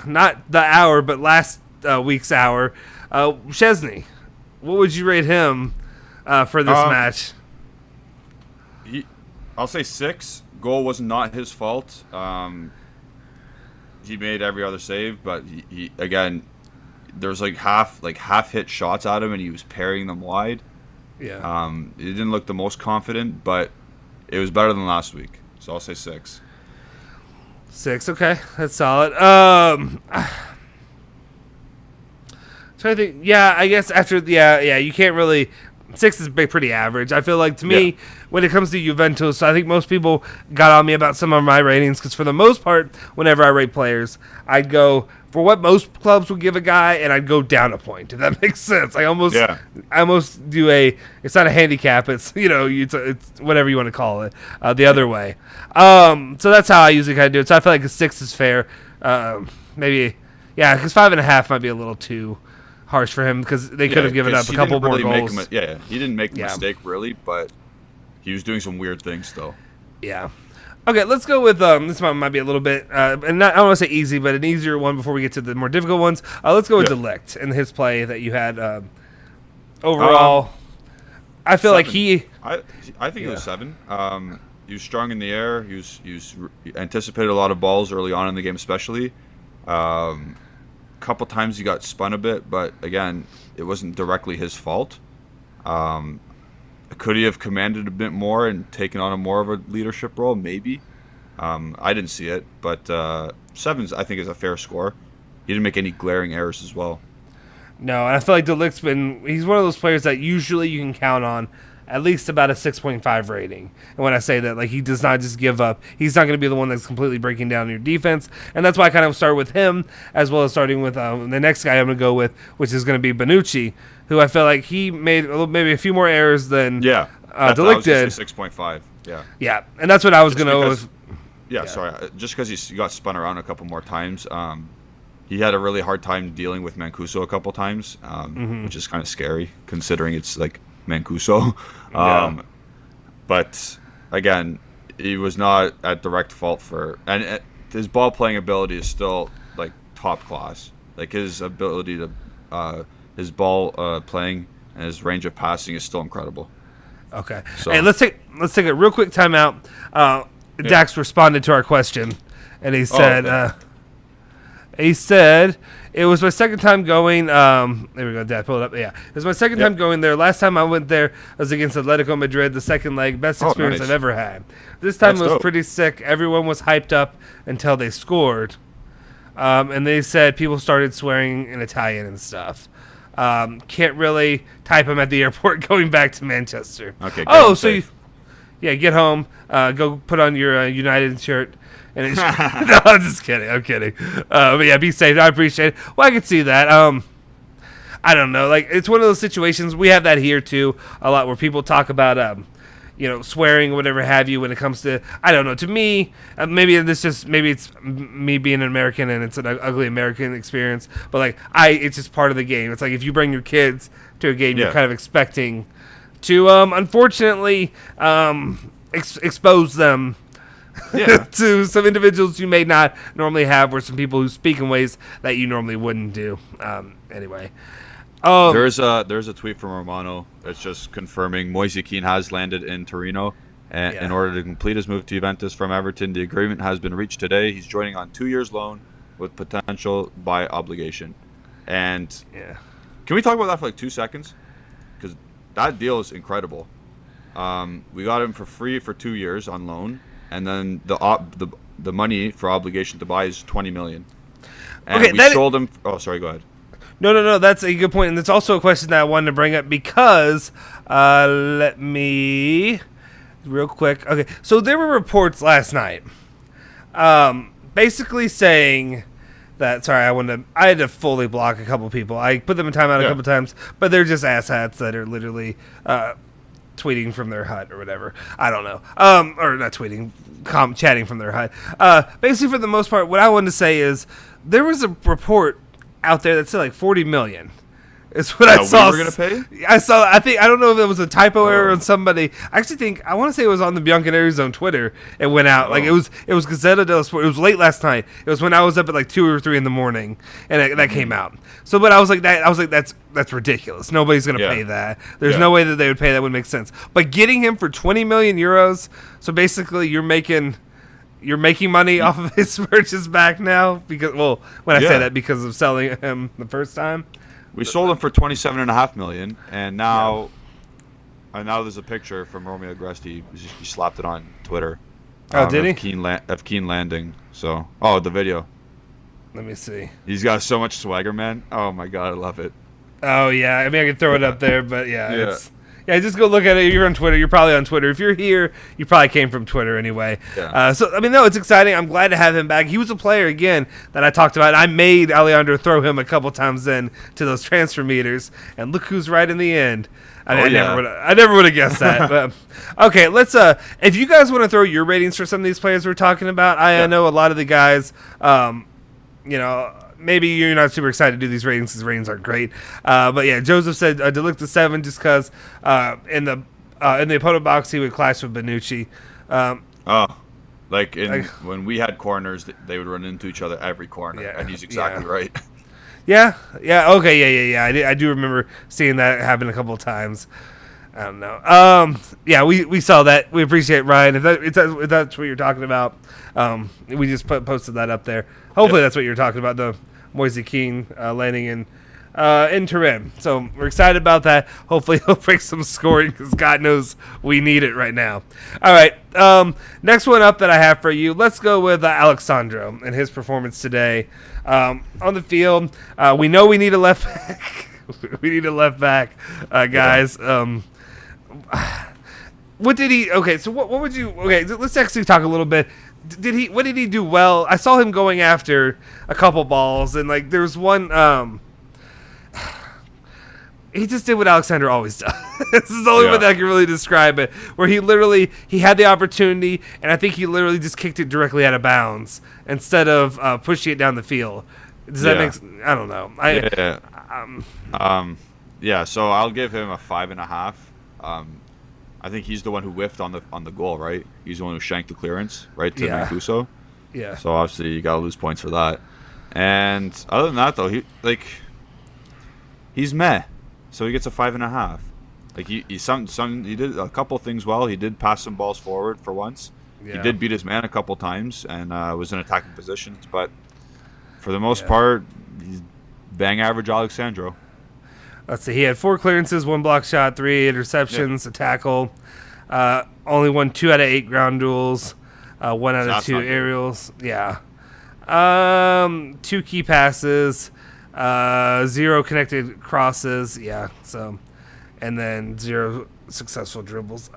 not the hour, but last week's hour, Szczesny. What would you rate him for this match? I'll say 6. Goal was not his fault. He made every other save, but he again, there was like half hit shots at him, and he was parrying them wide. Yeah. He didn't look the most confident, but it was better than last week. So I'll say 6. 6, okay, that's solid. So I think, I guess after, you can't really. 6 is pretty average. I feel like to me, when it comes to Juventus, I think most people got on me about some of my ratings because for the most part, whenever I rate players, I'd go for what most clubs would give a guy, and I'd go down a point. If that makes sense, I almost do a. It's not a handicap. It's it's whatever you want to call it. The other way. So that's how I usually kind of do it. So I feel like a 6 is fair. Maybe, because 5.5 might be a little too harsh for him because they could have given up a couple more goals. He didn't make a mistake really, but he was doing some weird things still. Yeah. Okay, let's go with this one might be a little bit, and not, I don't want to say easy, but an easier one before we get to the more difficult ones. Let's go with Delict and his play that you had overall. I feel like I think he was 7. He was strong in the air. He anticipated a lot of balls early on in the game, especially. Couple times he got spun a bit, but again, it wasn't directly his fault. Could he have commanded a bit more and taken on more of a leadership role? Maybe. I didn't see it, but 7's I think is a fair score. He didn't make any glaring errors as well. No, and I feel like he's one of those players that usually you can count on at least about a 6.5 rating. And when I say that, like, he does not just give up. He's not going to be the one that's completely breaking down your defense. And that's why I kind of started with him, as well as starting with the next guy I'm going to go with, which is going to be Bonucci, who I feel like he made maybe a few more errors than Delict did. 6.5, yeah. Yeah, and that's what I was going to go with. Yeah, sorry. Just because he got spun around a couple more times, he had a really hard time dealing with Mancuso a couple times, which is kind of scary, considering it's, like, Mancuso. But again, he was not at direct fault and his ball playing ability is still like top class. Like his ability to his ball playing and his range of passing is still incredible. Okay. So, hey, let's take a real quick timeout. Dax responded to our question, and he said it was my second time going. There we go, Dad, pull it up. Yeah, it was my second time going there. Last time I went there was against Atletico Madrid, the second leg. Best experience I've ever had. This time it was pretty sick. Everyone was hyped up until they scored. And they said people started swearing in Italian and stuff. Can't really type them at the airport going back to Manchester. Okay. Get home. Go put on your United shirt. And no, I'm just kidding. I'm kidding. But yeah, be safe. I appreciate it. Well, I can see that. I don't know. Like, it's one of those situations. We have that here too a lot, where people talk about swearing or whatever have you when it comes to, I don't know. To me, maybe it's me being an American and it's an ugly American experience. But like, it's just part of the game. It's like if you bring your kids to a game, you're kind of expecting to, unfortunately, expose them. To some individuals you may not normally have, or some people who speak in ways that you normally wouldn't do. Anyway, there's a tweet from Romano that's just confirming Moise Kean has landed in Torino, and in order to complete his move to Juventus from Everton, the agreement has been reached today. He's joining on 2 years loan with potential buy obligation. And can we talk about that for like 2 seconds? Because that deal is incredible. We got him for free for 2 years on loan. And then the money for obligation to buy is $20 million. And we sold him. Oh, sorry. Go ahead. No. That's a good point, and it's also a question that I wanted to bring up because let me real quick. Okay, so there were reports last night, basically saying that. Sorry, I had to fully block a couple people. I put them in timeout a couple times, but they're just asshats that are literally. Tweeting from their hut or whatever. I don't know. Or not tweeting, chatting from their hut. Basically, for the most part, what I wanted to say is there was a report out there that said like $40 million. It's what I saw. We were gonna pay? I don't know if it was a typo error on somebody. I want to say it was on the Bianconeri Zone Twitter. It went out like it was Gazzetta dello Sport. It was late last night. It was when I was up at like 2 or 3 in the morning, and that came out. So, but I was like that's ridiculous. Nobody's gonna pay that. There's no way that they would pay that. Would make sense. But getting him for 20 million euros, so basically you're making money off of his purchase back now because when I say that because of selling him the first time. We sold him for $27.5 million, and now there's a picture from Romeo Agresti. He slapped it on Twitter. Oh, did he? Of Kean landing. So, the video. Let me see. He's got so much swagger, man. Oh my god, I love it. Oh yeah, I mean I could throw it up there, but just go look at it. You're on Twitter. You're probably on Twitter. If you're here, you probably came from Twitter anyway. Yeah. So I mean, no, it's exciting. I'm glad to have him back. He was a player again that I talked about. I made Alejandro throw him a couple times in to those transfer meters, and look who's right in the end. I never would have guessed that. But okay, let's. If you guys want to throw your ratings for some of these players we're talking about, I know a lot of the guys. Maybe you're not super excited to do these ratings because ratings aren't great. But yeah, Joseph said Delict to 7 just because in the opponent box he would clash with Bonucci. Like when we had corners, they would run into each other every corner, and he's exactly right. Yeah. Okay. Yeah. I do remember seeing that happen a couple of times. I don't know. Yeah, we saw that. We appreciate Ryan. If that's what you're talking about, we just posted that up there. Hopefully that's what you're talking about. The Moise Kean landing in Turin. So we're excited about that. Hopefully he'll break some scoring because God knows we need it right now. All right. Next one up that I have for you. Let's go with Alexandro and his performance today on the field. We know we need a left back. We need a left back, guys. What did he? Okay, so what would you? Okay, let's actually talk a little bit. What did he do well? I saw him going after a couple balls, and like there was one. He just did what Alexander always does. This is the only way that I can really describe it. Where he had the opportunity, and I think he literally just kicked it directly out of bounds instead of pushing it down the field. Does that make? I don't know. So I'll give him a 5.5. I think he's the one who whiffed on the goal, right? He's the one who shanked the clearance, right, to Mancuso. Yeah. So obviously you gotta lose points for that. And other than that, though, he's meh. So he gets a 5.5. Like he did a couple things well. He did pass some balls forward for once. Yeah. He did beat his man a couple times and was in attacking positions, but for the most part, he's bang average Alexandro. Let's see. He had 4 clearances, 1 block shot, 3 interceptions, a tackle. Only won 2 out of 8 ground duels, 1 out of 2 aerials. Yeah. 2 key passes, 0 connected crosses. Yeah. So, and then 0 successful dribbles.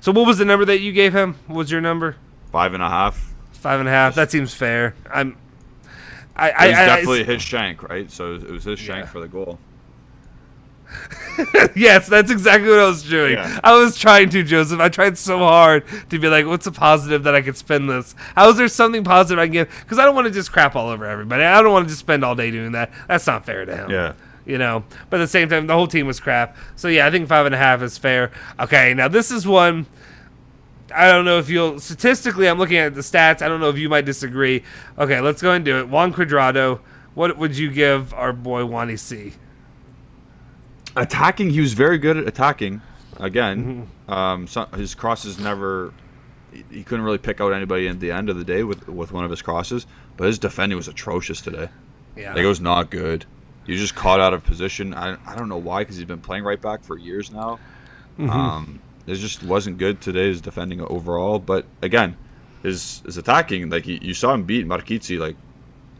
So what was the number that you gave him? What was your number? 5.5. 5.5. That seems fair. It was definitely his shank, right? So it was his shank for the goal. Yes, that's exactly what I was doing. Yeah. I was trying to, Joseph. I tried so hard to be like, what's a positive that I could spend this? How is there something positive I can give? Because I don't want to just crap all over everybody. I don't want to just spend all day doing that. That's not fair to him. Yeah. You know, but at the same time, the whole team was crap. So yeah, I think 5.5 is fair. Okay, now this is one. I don't know if you'll statistically. I'm looking at the stats. I don't know if you might disagree. Okay, let's go and do it. Juan Cuadrado. What would you give our boy Wani C? Attacking, he was very good at attacking. Again, his crosses never. He couldn't really pick out anybody at the end of the day with one of his crosses. But his defending was atrocious today. Yeah, like it was not good. He was just caught out of position. I don't know why, because he's been playing right back for years now. It just wasn't good today, his defending overall. But again, his attacking, like you saw him beat Marchizzi like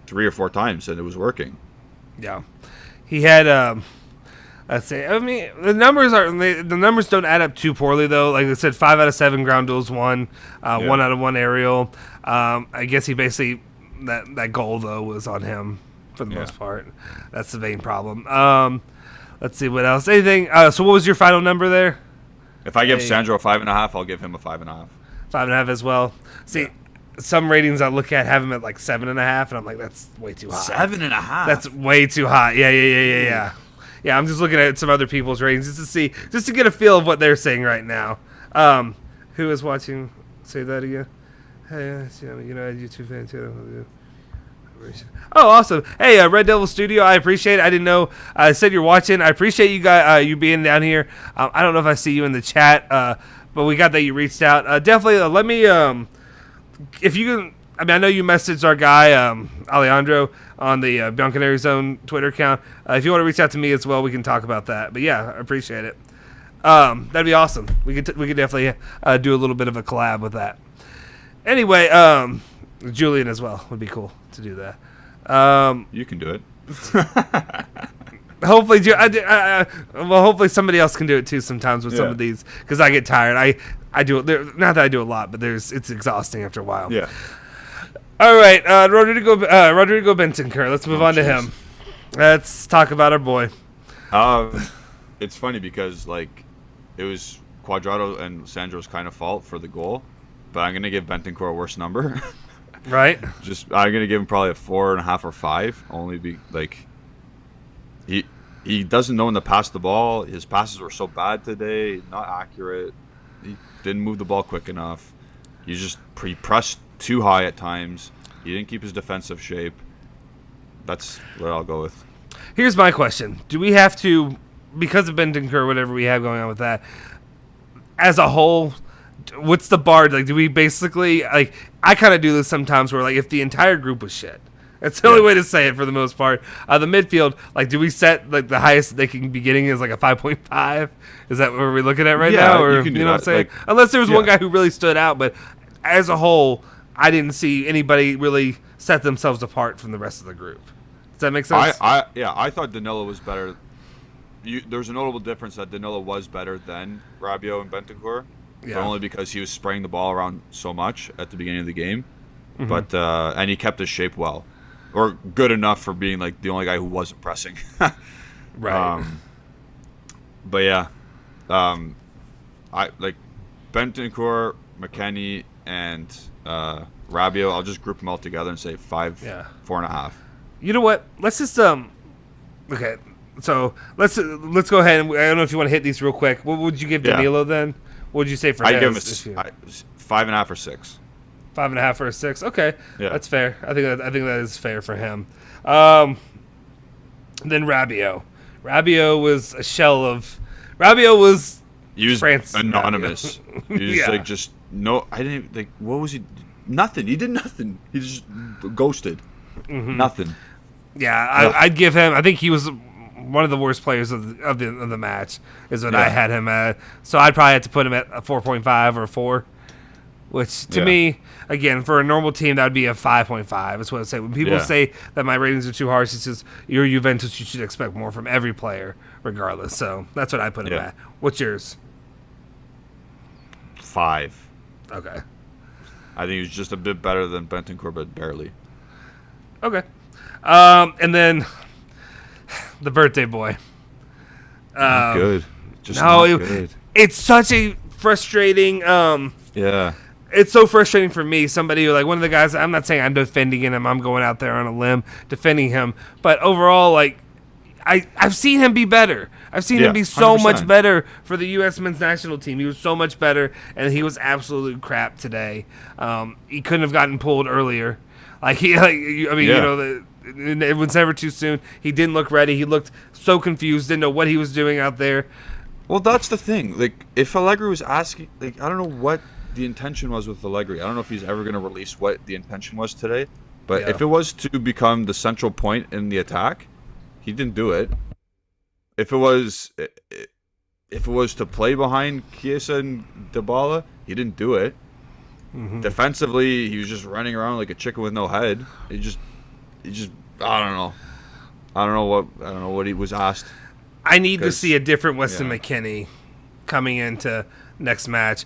3 or 4 times, and it was working. Yeah, he had. Let's say. I mean, the numbers don't add up too poorly though. Like I said, 5 out of 7 ground duels won, 1 out of 1 aerial. I guess he basically that goal though was on him for the most part. That's the main problem. Let's see what else. Anything? So what was your final number there? If I give Sandro a 5.5, I'll give him a 5.5. 5.5 as well. See, some ratings I look at have him at like 7.5, and I'm like, that's way too high. 7.5. That's way too high. Yeah. Yeah, I'm just looking at some other people's ratings just to get a feel of what they're saying right now. Who is watching? Say that again. Hey, YouTube fan too. Oh, awesome! Hey, Red Devil Studio, I appreciate it. I didn't know. I said you're watching. I appreciate you guys, you being down here. I don't know if I see you in the chat, but we got that you reached out. Definitely, let me. If you can. I mean, I know you messaged our guy, Alejandro, on the Bianconeri Zone Twitter account. If you want to reach out to me as well, we can talk about that. But yeah, I appreciate it. That'd be awesome. We could definitely do a little bit of a collab with that. Anyway, Julian as well would be cool to do that. You can do it. Hopefully, hopefully somebody else can do it too sometimes with some of these, because I get tired. I do it. Not that I do a lot, but it's exhausting after a while. Yeah. All right, Rodrigo Benson, Carr. Let's move on to him. Let's talk about our boy. It's funny because like it was Cuadrado and Sandro's kind of fault for the goal, but I'm gonna give Bentancur a worse number. Right. I'm gonna give him probably a 4.5 or 5. Only be like he doesn't know when to pass the ball. His passes were so bad today, not accurate. He didn't move the ball quick enough. He pressed too high at times. He didn't keep his defensive shape. That's what I'll go with. Here's my question: do we have to, because of Bentancur, whatever we have going on with that, as a whole? What's the bar? Like, do we basically like? I kind of do this sometimes, where like if the entire group was shit, that's the only way to say it for the most part. The midfield, like, do we set like the highest they can be getting is like a 5.5? Is that what we're looking at right now? Or you know what I'm saying? Like, unless there was one guy who really stood out, but as a whole, I didn't see anybody really set themselves apart from the rest of the group. Does that make sense? I thought Danilo was better. There's a notable difference that Danilo was better than Rabiot and Bentancur. But only because he was spraying the ball around so much at the beginning of the game. Mm-hmm. But and he kept his shape well, or good enough for being like the only guy who wasn't pressing. Right. But yeah, I like Bentancur, McKennie, and Rabiot. I'll just group them all together and say 5, 4.5. You know what? Let's just okay. So let's go ahead and I don't know if you want to hit these real quick. What would you give Danilo then? What would you say for his? I'd give him 5.5 or 6. 5.5 or a 6. Okay, that's fair. I think that is fair for him. Then Rabiot. Rabiot was a shell of. Rabiot was. He was France anonymous. He was like just no. I didn't like. What was he? Nothing. He did nothing. He just ghosted. Mm-hmm. Nothing. Yeah, I'd give him. I think he was one of the worst players of the match is what I had him at. So I'd probably have to put him at a 4.5 or a 4, which to me, again, for a normal team, that would be a 5.5. Is what I say. When people say that my ratings are too harsh, it's just you're Juventus, you should expect more from every player, regardless. So that's what I put him at. What's yours? 5. Okay. I think he's just a bit better than Bentancur, but barely. Okay. And then the birthday boy. Not good. Just not good. It's such a frustrating. It's so frustrating for me. Somebody who, like, one of the guys. I'm not saying I'm defending him. I'm going out there on a limb defending him. But overall, like, I've seen him be better. I've seen him be so 100%. Much better for the U.S. men's national team. He was so much better, and he was absolute crap today. He couldn't have gotten pulled earlier. You know, it was never too soon. He didn't look ready. He looked so confused, didn't know what he was doing out there. Well, that's the thing. Like, if Allegri was asking, like, I don't know what the intention was with Allegri. I don't know if he's ever going to release what the intention was today. But if it was to become the central point in the attack, he didn't do it. If it was to play behind Kieza and Dybala, he didn't do it. Mm-hmm. Defensively, he was just running around like a chicken with no head. He just I don't know. I don't know what he was asked. I need to see a different Weston McKennie coming into next match.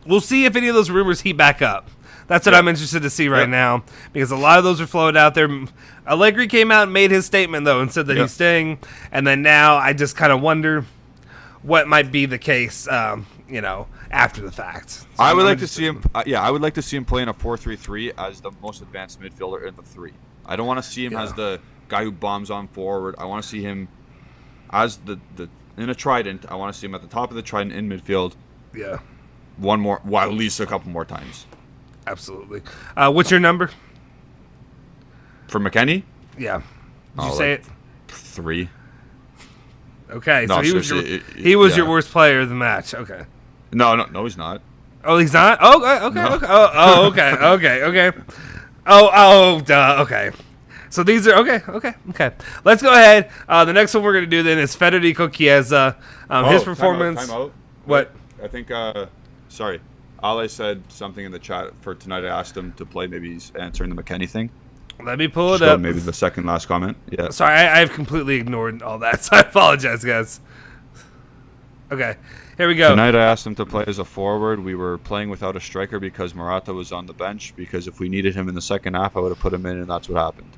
We'll see if any of those rumors heat back up. That's what I'm interested to see right now, because a lot of those are floated out there. Allegri came out and made his statement, though, and said that he's staying. And then now I just kind of wonder what might be the case, after the fact. So I would like to see him. I would like to see him playing a 4-3-3 as the most advanced midfielder in the 3. I don't want to see him as the guy who bombs on forward. I want to see him as the in a trident. I want to see him at the top of the trident in midfield. Yeah. At least a couple more times. Absolutely. What's your number? For McKennie? Yeah. Did you say it? 3. Okay, so he was your worst player of the match. Okay. No, he's not. Oh, he's not? Oh, okay. No. Okay. Oh, okay. Oh, duh. Okay. So these are okay. Let's go ahead. The next one we're gonna do then is Federico Kieza. His performance. Time out. What? I think. Sorry, Ale said something in the chat for tonight. I asked him to play. Maybe he's answering the McKennie thing. Let me pull it up. Maybe the second last comment. Yeah. Sorry, I've completely ignored all that, so I apologize, guys. Okay, here we go. Tonight I asked him to play as a forward. We were playing without a striker because Morata was on the bench. Because if we needed him in the second half, I would have put him in, and that's what happened.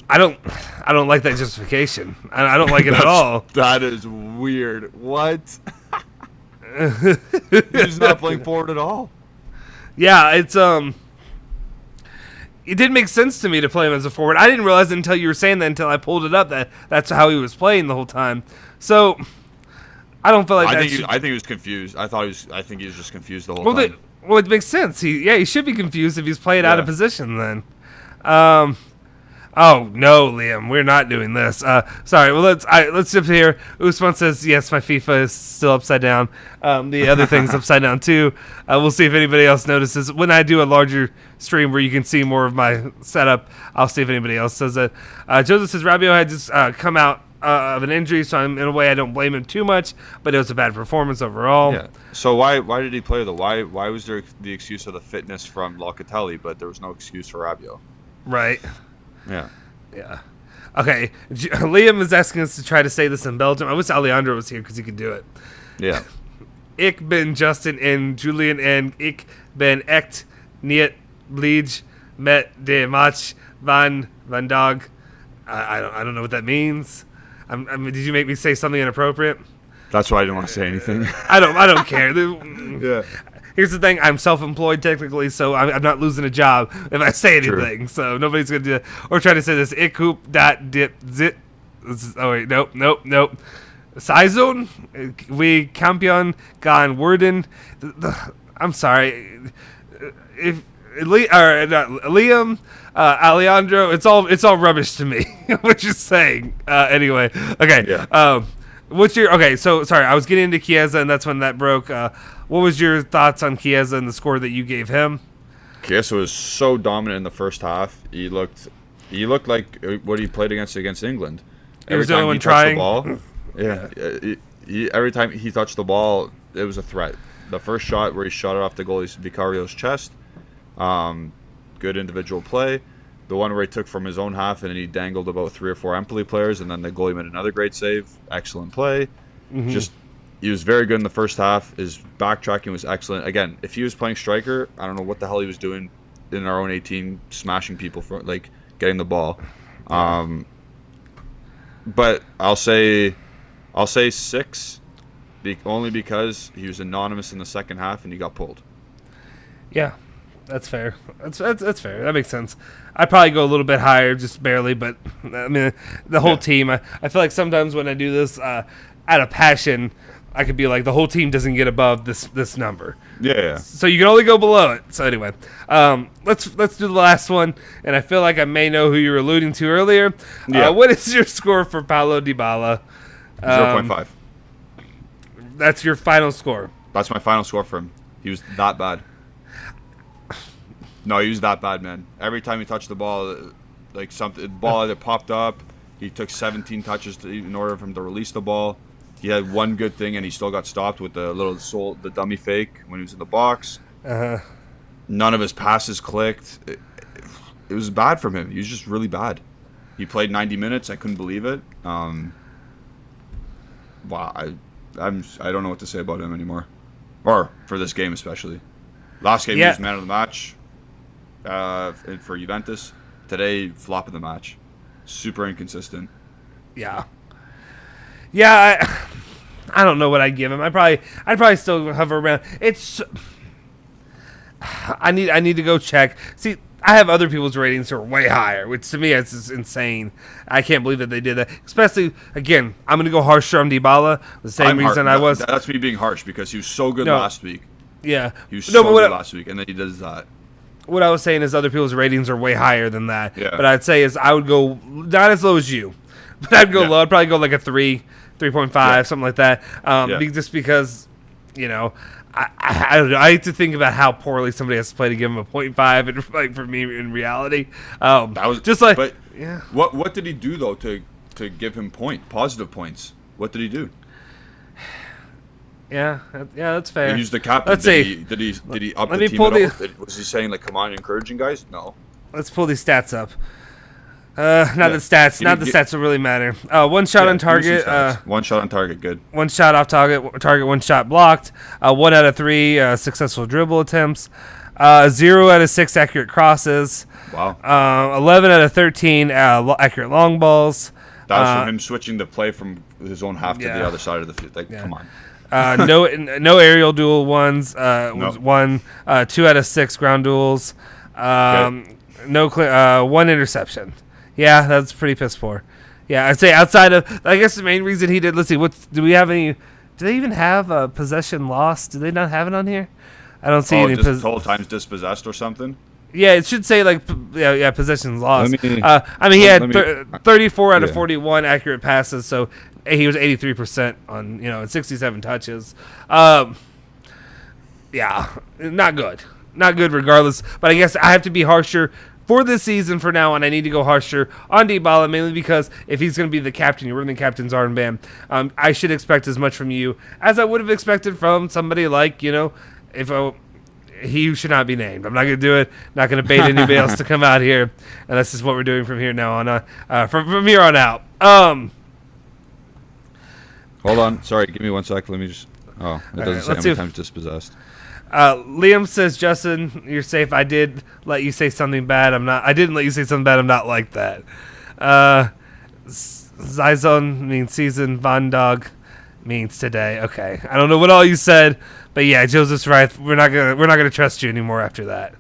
I don't like that justification. I don't like it at all. That is weird. What? He's not playing forward at all. Yeah, it's it did make sense to me to play him as a forward. I didn't realize it until you were saying that, until I pulled it up, that's how he was playing the whole time. So I don't feel like I think he was confused. I think he was just confused the whole time. Well, it makes sense. He should be confused if he's playing out of position then. Oh no, Liam, we're not doing this. Sorry. Well, let's jump here. Usman says yes, my FIFA is still upside down. The other thing's upside down too. We'll see if anybody else notices. When I do a larger stream where you can see more of my setup, I'll see if anybody else says it. Joseph says Rabiot had just come out of an injury, so in a way I don't blame him too much, but it was a bad performance overall. Yeah. So why did he play though? Why was there the excuse of the fitness from Locatelli, but there was no excuse for Rabiot? Right. Yeah. Okay. Liam is asking us to try to say this in Belgium. I wish Alejandro was here because he could do it. Yeah. Ik ben Justin en Julian en ik ben echt niet blij met de match van vandaag. I don't know what that means. Did you make me say something inappropriate? That's why I didn't want to say anything. I don't care. Yeah. Here's the thing: I'm self-employed technically, so I'm not losing a job if I say anything. True. So nobody's gonna do that. Or try to say this: Ik hoop dat dip zit. Oh wait, nope. Seizoen, we kampioen gaan worden. I'm sorry. If Liam, Alejandro, it's all rubbish to me. What you're saying. Anyway, okay. Yeah. So sorry, I was getting into Kieza, and that's when that broke. What was your thoughts on Kieza and the score that you gave him? Kiesa was so dominant in the first half. He looked like what he played against England. He was the only one trying. Every time he touched the ball, it was a threat. The first shot where he shot it off the goalie Vicario's chest, good individual play. The one where he took from his own half and he dangled about 3 or 4 Empoli players, and then the goalie made another great save. Excellent play. Mm-hmm. He was very good in the first half. His backtracking was excellent. Again, if he was playing striker, I don't know what the hell he was doing in our own 18, smashing people for getting the ball. But I'll say 6, only because he was anonymous in the second half and he got pulled. Yeah, that's fair. That's fair. That makes sense. I'd probably go a little bit higher, just barely. But I mean, the whole team. I feel like sometimes when I do this out of passion, I could be like, the whole team doesn't get above this number. Yeah. So you can only go below it. So anyway, let's do the last one. And I feel like I may know who you were alluding to earlier. Yeah. What is your score for Paulo Dybala? 0.5. That's your final score. That's my final score for him. He was that bad. No, he was that bad, man. Every time he touched the ball, the ball either popped up. He took 17 touches in order for him to release the ball. He had one good thing, and he still got stopped with the dummy fake when he was in the box. None of his passes clicked. It was bad from him. He was just really bad. He played 90 minutes. I couldn't believe it. Wow, I don't know what to say about him anymore, or for this game especially. Last game he was man of the match for Juventus. Today, flop of the match. Super inconsistent. Yeah, I don't know what I'd give him. I'd probably still hover around. I need to go check. See, I have other people's ratings who are way higher, which to me is just insane. I can't believe that they did that. Especially, again, I'm going to go harsher on Dybala. The same reason I was. That's me being harsh because he was so good last week. Yeah. He was so good last week, and then he does that. What I was saying is other people's ratings are way higher than that. Yeah. But I'd say is I would go not as low as you, but I'd go low. I'd probably go like a 3.5, something like that. Just because, I don't know. I hate to think about how poorly somebody has to play to give him a 0.5, and like for me in reality, that was just like. But what did he do though to give him positive points? What did he do? Yeah, that's fair. He used the captain. Let's see. Did he up the team at all? Was he saying like, "Come on, encouraging guys"? No. Let's pull these stats up. Not the stats will really matter. One shot on target. One shot on target, good. One shot off target. One shot blocked. 1 out of 3 successful dribble attempts. 0 out of 6 accurate crosses. Wow. 11 out of 13 accurate long balls. That was from him switching the play from his own half to the other side of the field. Come on. No aerial duel ones. Was 1. 2 out of 6 ground duels. One interception. Yeah, that's pretty piss poor. Yeah, I'd say outside of, I guess the main reason he did. Let's see, do we have any Do they even have a possession loss? Do they not have it on here? I don't see any. Just total times dispossessed or something. Yeah, it should say like possessions lost. He had 34 out of 41 accurate passes, so he was 83% on and 67 touches. Yeah, not good, regardless. But I guess I have to be harsher for this season for now, and I need to go harsher on Dybala mainly because if he's going to be the captain, you're wearing the captain's armband. I should expect as much from you as I would have expected from somebody like he should not be named. I'm not going to do it. Not going to bait anybody else to come out here. And that's just what we're doing from here now on. From here on out. Hold on. Sorry, give me 1 sec. Let me just... Oh, it doesn't say how many times dispossessed. Liam says, Justin, you're safe. I did let you say something bad. I didn't let you say something bad. I'm not like that. Zyzon means season. Von Dog means today. Okay. I don't know what all you said. But yeah, Joseph's right. We're not gonna trust you anymore after that.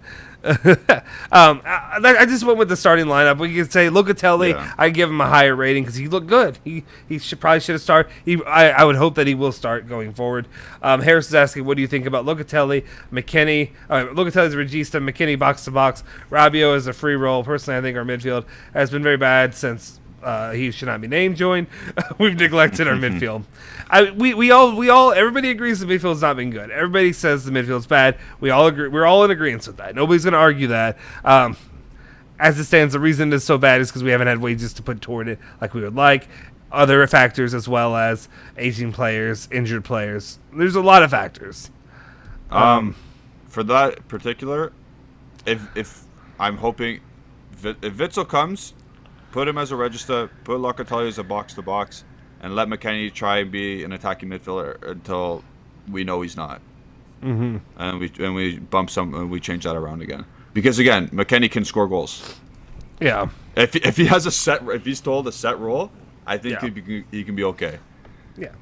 I just went with the starting lineup. We could say Locatelli. Yeah. I give him a higher rating because he looked good. He should have started. I would hope that he will start going forward. Harris is asking, what do you think about Locatelli, McKennie? Locatelli's a regista, McKennie box to box. Rabiot is a free roll. Personally, I think our midfield has been very bad since he should not be name joined. We've neglected our midfield. We all everybody agrees the midfield's not been good. Everybody says the midfield's bad. We all agree. We're all in agreement with that. Nobody's going to argue that. As it stands, the reason it's so bad is because we haven't had wages to put toward it like we would like. Other factors as well as aging players, injured players. There's a lot of factors. For that particular, if I'm hoping if Witsel comes, put him as a register, put Locatelli as a box-to-box, and let McKennie try and be an attacking midfielder until we know he's not. Mm-hmm. And we bump some, and we change that around again. Because again, McKennie can score goals. Yeah. If he has if he's told a set role, I think he can be okay. Yeah.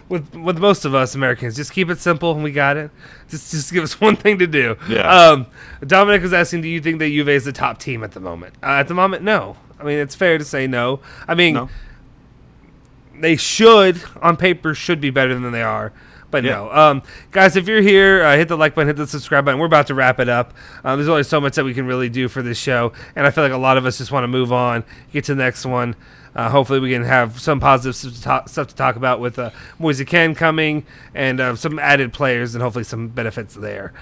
With most of us Americans, just keep it simple and we got it. Just give us one thing to do. Yeah. Dominic was asking, do you think that Juve is the top team at the moment? At the moment, no. I mean, it's fair to say no. I mean, no. They on paper, should be better than they are. But no. Guys, if you're here, hit the like button, hit the subscribe button. We're about to wrap it up. There's only so much that we can really do for this show. And I feel like a lot of us just want to move on, get to the next one. Hopefully we can have some positive stuff to talk about with Moise Kean coming and some added players and hopefully some benefits there.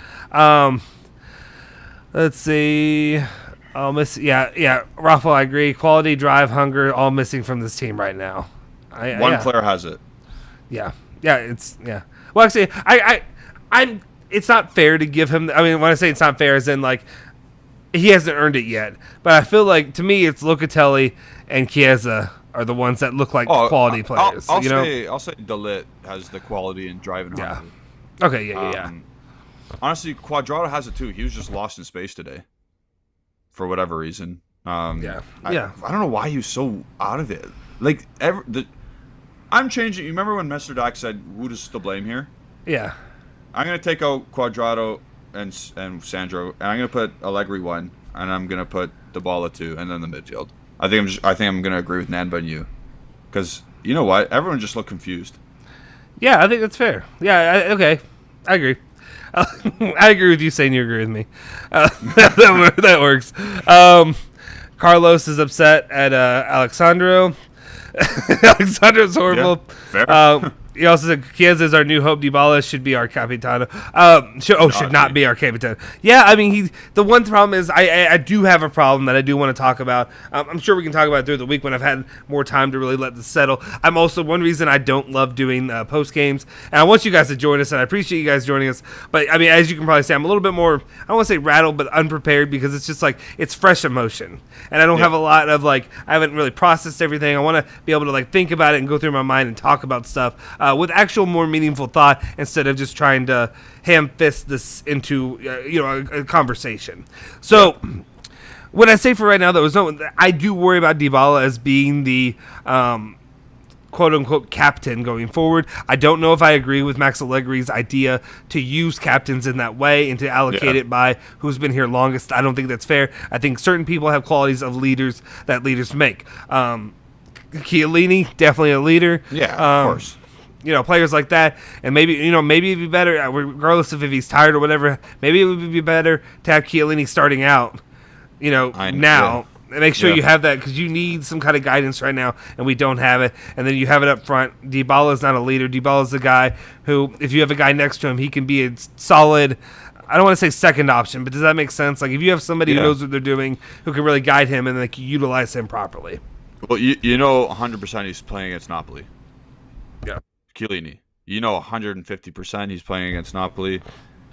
Let's see. Rafa, I agree. Quality, drive, hunger, all missing from this team right now. One player has it. Yeah. Well, actually, I'm. It's not fair to give him. I mean, when I say it's not fair, as in like he hasn't earned it yet. But I feel like to me, it's Locatelli and Kieza are the ones that look like quality players. I'll say De Ligt has the quality and drive and hunger. Okay. Yeah. Honestly, Cuadrado has it too. He was just lost in space today, for whatever reason. I don't know why he was so out of it. Like I'm changing. You remember when Mr. Doc said, "Wood is to blame here"? Yeah. I'm gonna take out Cuadrado and Sandro, and I'm gonna put Allegri 1, and I'm gonna put Dybala 2, and then the midfield. I think I'm gonna agree with Nanba and you, because you know what? Everyone just looked confused. Yeah, I think that's fair. Yeah. Okay. I agree. I agree with you saying you agree with me. That works. Carlos is upset at Alexandro. Alexandro's horrible. Yeah, fair. He also said Kieza is our new hope. Dybala should be our capitano. Should not be our capitano. Yeah, I mean, the one problem is I do have a problem that I do want to talk about. I'm sure we can talk about it through the week when I've had more time to really let this settle. I'm also one reason I don't love doing post games, and I want you guys to join us, and I appreciate you guys joining us. But I mean, as you can probably say, I'm a little bit more, I don't want to say rattled, but unprepared because it's just like it's fresh emotion, and I don't have a lot of I haven't really processed everything. I want to be able to think about it and go through my mind and talk about stuff. With actual more meaningful thought instead of just trying to ham-fist this into a conversation. So what I say for right now, I do worry about Dybala as being the quote-unquote captain going forward. I don't know if I agree with Max Allegri's idea to use captains in that way and to allocate it by who's been here longest. I don't think that's fair. I think certain people have qualities of leaders that leaders make. Chiellini, definitely a leader. Yeah, of course. players like that, and maybe it'd be better, regardless of if he's tired or whatever. Maybe it would be better to have Chiellini starting out, now. Make sure you have that, because you need some kind of guidance right now, and we don't have it. And then you have it up front. Dybala's not a leader. Dybala's the guy who, if you have a guy next to him, he can be a solid, I don't want to say second option, but does that make sense? Like, if you have somebody who knows what they're doing, who can really guide him and like utilize him properly. Well, 100% he's playing against Napoli. Yeah. Chiellini. 150% he's playing against Napoli.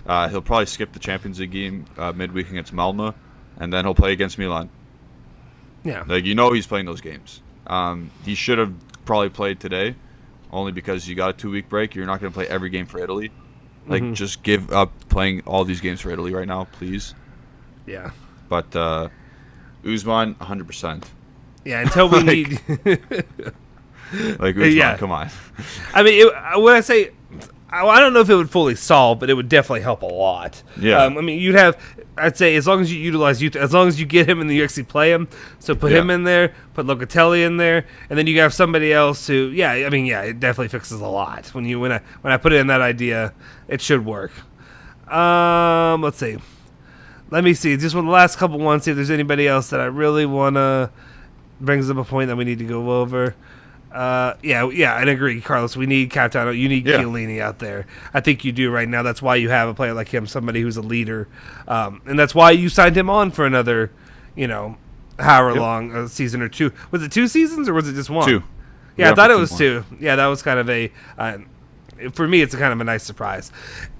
He'll probably skip the Champions League game midweek against Malmo, and then he'll play against Milan. Yeah. Like, he's playing those games. He should have probably played today, only because you got a 2-week break. You're not going to play every game for Italy. Like, just give up playing all these games for Italy right now, please. Yeah. But Usman, 100%. Yeah, until we need... Like, Usman, come on. I mean, when I say... I don't know if it would fully solve, but it would definitely help a lot. Yeah. I mean, you'd have... I'd say as long as you utilize youth, as long as you get him and you actually play him, so put him in there, put Locatelli in there, and then you have somebody else who, it definitely fixes a lot. When I put it in that idea, it should work. Let's see. Let me see. Just one the last couple ones. See if there's anybody else that I really wanna brings up a point that we need to go over. I agree, Carlos. We need Capitano. You need Chiellini out there. I think you do right now. That's why you have a player like him, somebody who's a leader, and that's why you signed him on for another, however long a season or two. Was it 2 seasons or was it just 1? 2. Yeah, I thought it was 2. Yeah, that was kind of a. For me, it's kind of a nice surprise.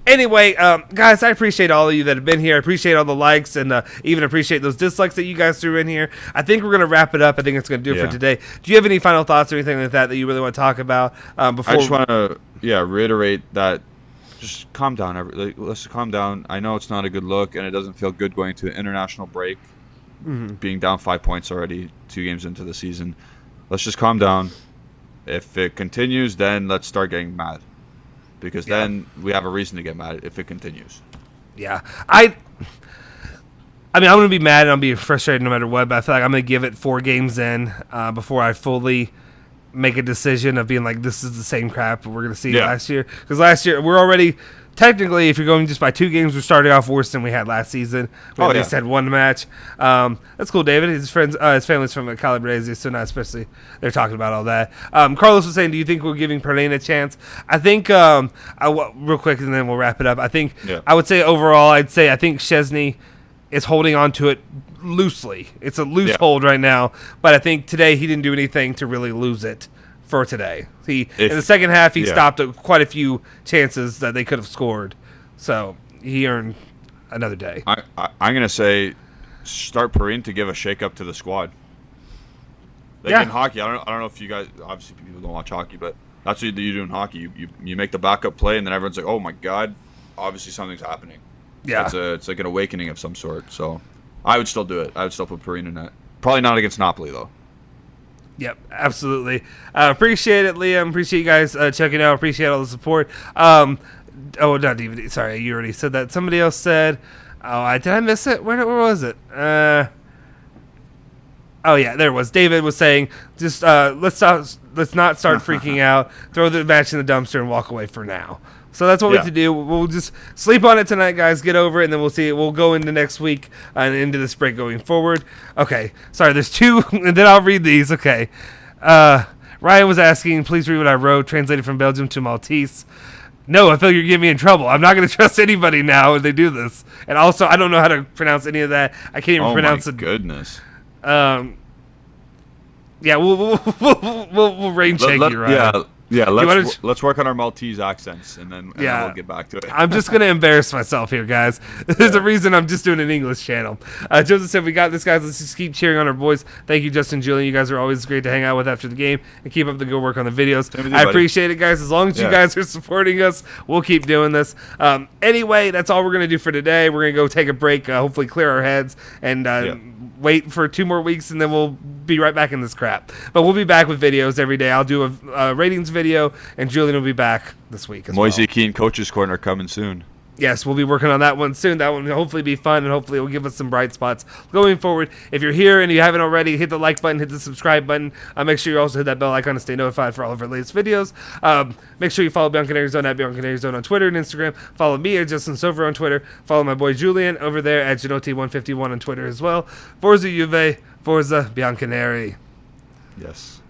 Anyway, guys, I appreciate all of you that have been here. I appreciate all the likes and even appreciate those dislikes that you guys threw in here. I think we're going to wrap it up. I think it's going to do it for today. Do you have any final thoughts or anything like that you really want to talk about? Before I just want to reiterate that just calm down. Let's calm down. I know it's not a good look, and it doesn't feel good going to an international break, being down 5 points already, 2 games into the season. Let's just calm down. If it continues, then let's start getting mad. Because then we have a reason to get mad if it continues. Yeah. I mean, I'm going to be mad and I'll be frustrated no matter what, but I feel like I'm going to give it 4 games in before I fully make a decision of being like, this is the same crap we're going to see last year. Because last year, we're already... Technically, if you're going just by 2 games, we're starting off worse than we had last season. We at least had 1 match. That's cool, David. His family's from Calabrese, so not especially they're talking about all that. Carlos was saying, do you think we're giving Perlin a chance? I think, real quick, and then we'll wrap it up. I think, I would say overall, I think Szczesny is holding on to it loosely. It's a loose hold right now, but I think today he didn't do anything to really lose it. For today, in the second half, he stopped quite a few chances that they could have scored, so he earned another day. I'm gonna say, start Perrin to give a shake up to the squad. Like in hockey, I don't know if you guys, obviously people don't watch hockey, but that's what you do in hockey. You make the backup play, and then everyone's like, oh my god, obviously something's happening. Yeah, it's like an awakening of some sort. So I would still do it. I would still put Perrin in that. Probably not against Napoli though. Yep, absolutely. Appreciate it, Liam. Appreciate you guys checking out. Appreciate all the support. Not DVD. Sorry, you already said that. Somebody else said, did I miss it? Where was it? There it was. David was saying, just let's not start freaking out. Throw the match in the dumpster and walk away for now. So that's what we have to do. We'll just sleep on it tonight, guys. Get over it, and then we'll see. We'll go into next week and into this break going forward. Okay. Sorry, there's 2, and then I'll read these. Okay. Ryan was asking, please read what I wrote, translated from Belgium to Maltese. No, I feel you're getting me in trouble. I'm not going to trust anybody now when they do this. And also, I don't know how to pronounce any of that. I can't even pronounce it. Oh, my goodness. We'll rain check you, Ryan. Yeah, let's work on our Maltese accents, and then we'll get back to it. I'm just going to embarrass myself here, guys. There's a reason I'm just doing an English channel. Joseph said, we got this, guys. Let's just keep cheering on our boys. Thank you, Justin and Julian. You guys are always great to hang out with after the game, and keep up the good work on the videos. I appreciate it, guys. As long as you guys are supporting us, we'll keep doing this. Anyway, that's all we're going to do for today. We're going to go take a break, hopefully clear our heads, and wait for 2 more weeks, and then we'll be right back in this crap. But we'll be back with videos every day. I'll do a ratings video, and Julian will be back this week as well. Moise Keane Coach's Corner coming soon. Yes, we'll be working on that one soon. That one will hopefully be fun, and hopefully it will give us some bright spots going forward. If you're here and you haven't already, hit the like button, hit the subscribe button. Make sure you also hit that bell icon to stay notified for all of our latest videos. Make sure you follow Bianconeri Zone at Bianconeri Zone on Twitter and Instagram. Follow me at Justin Sofer on Twitter. Follow my boy Julian over there at Genotti151 on Twitter as well. Forza Juve, Forza Bianconeri. Yes.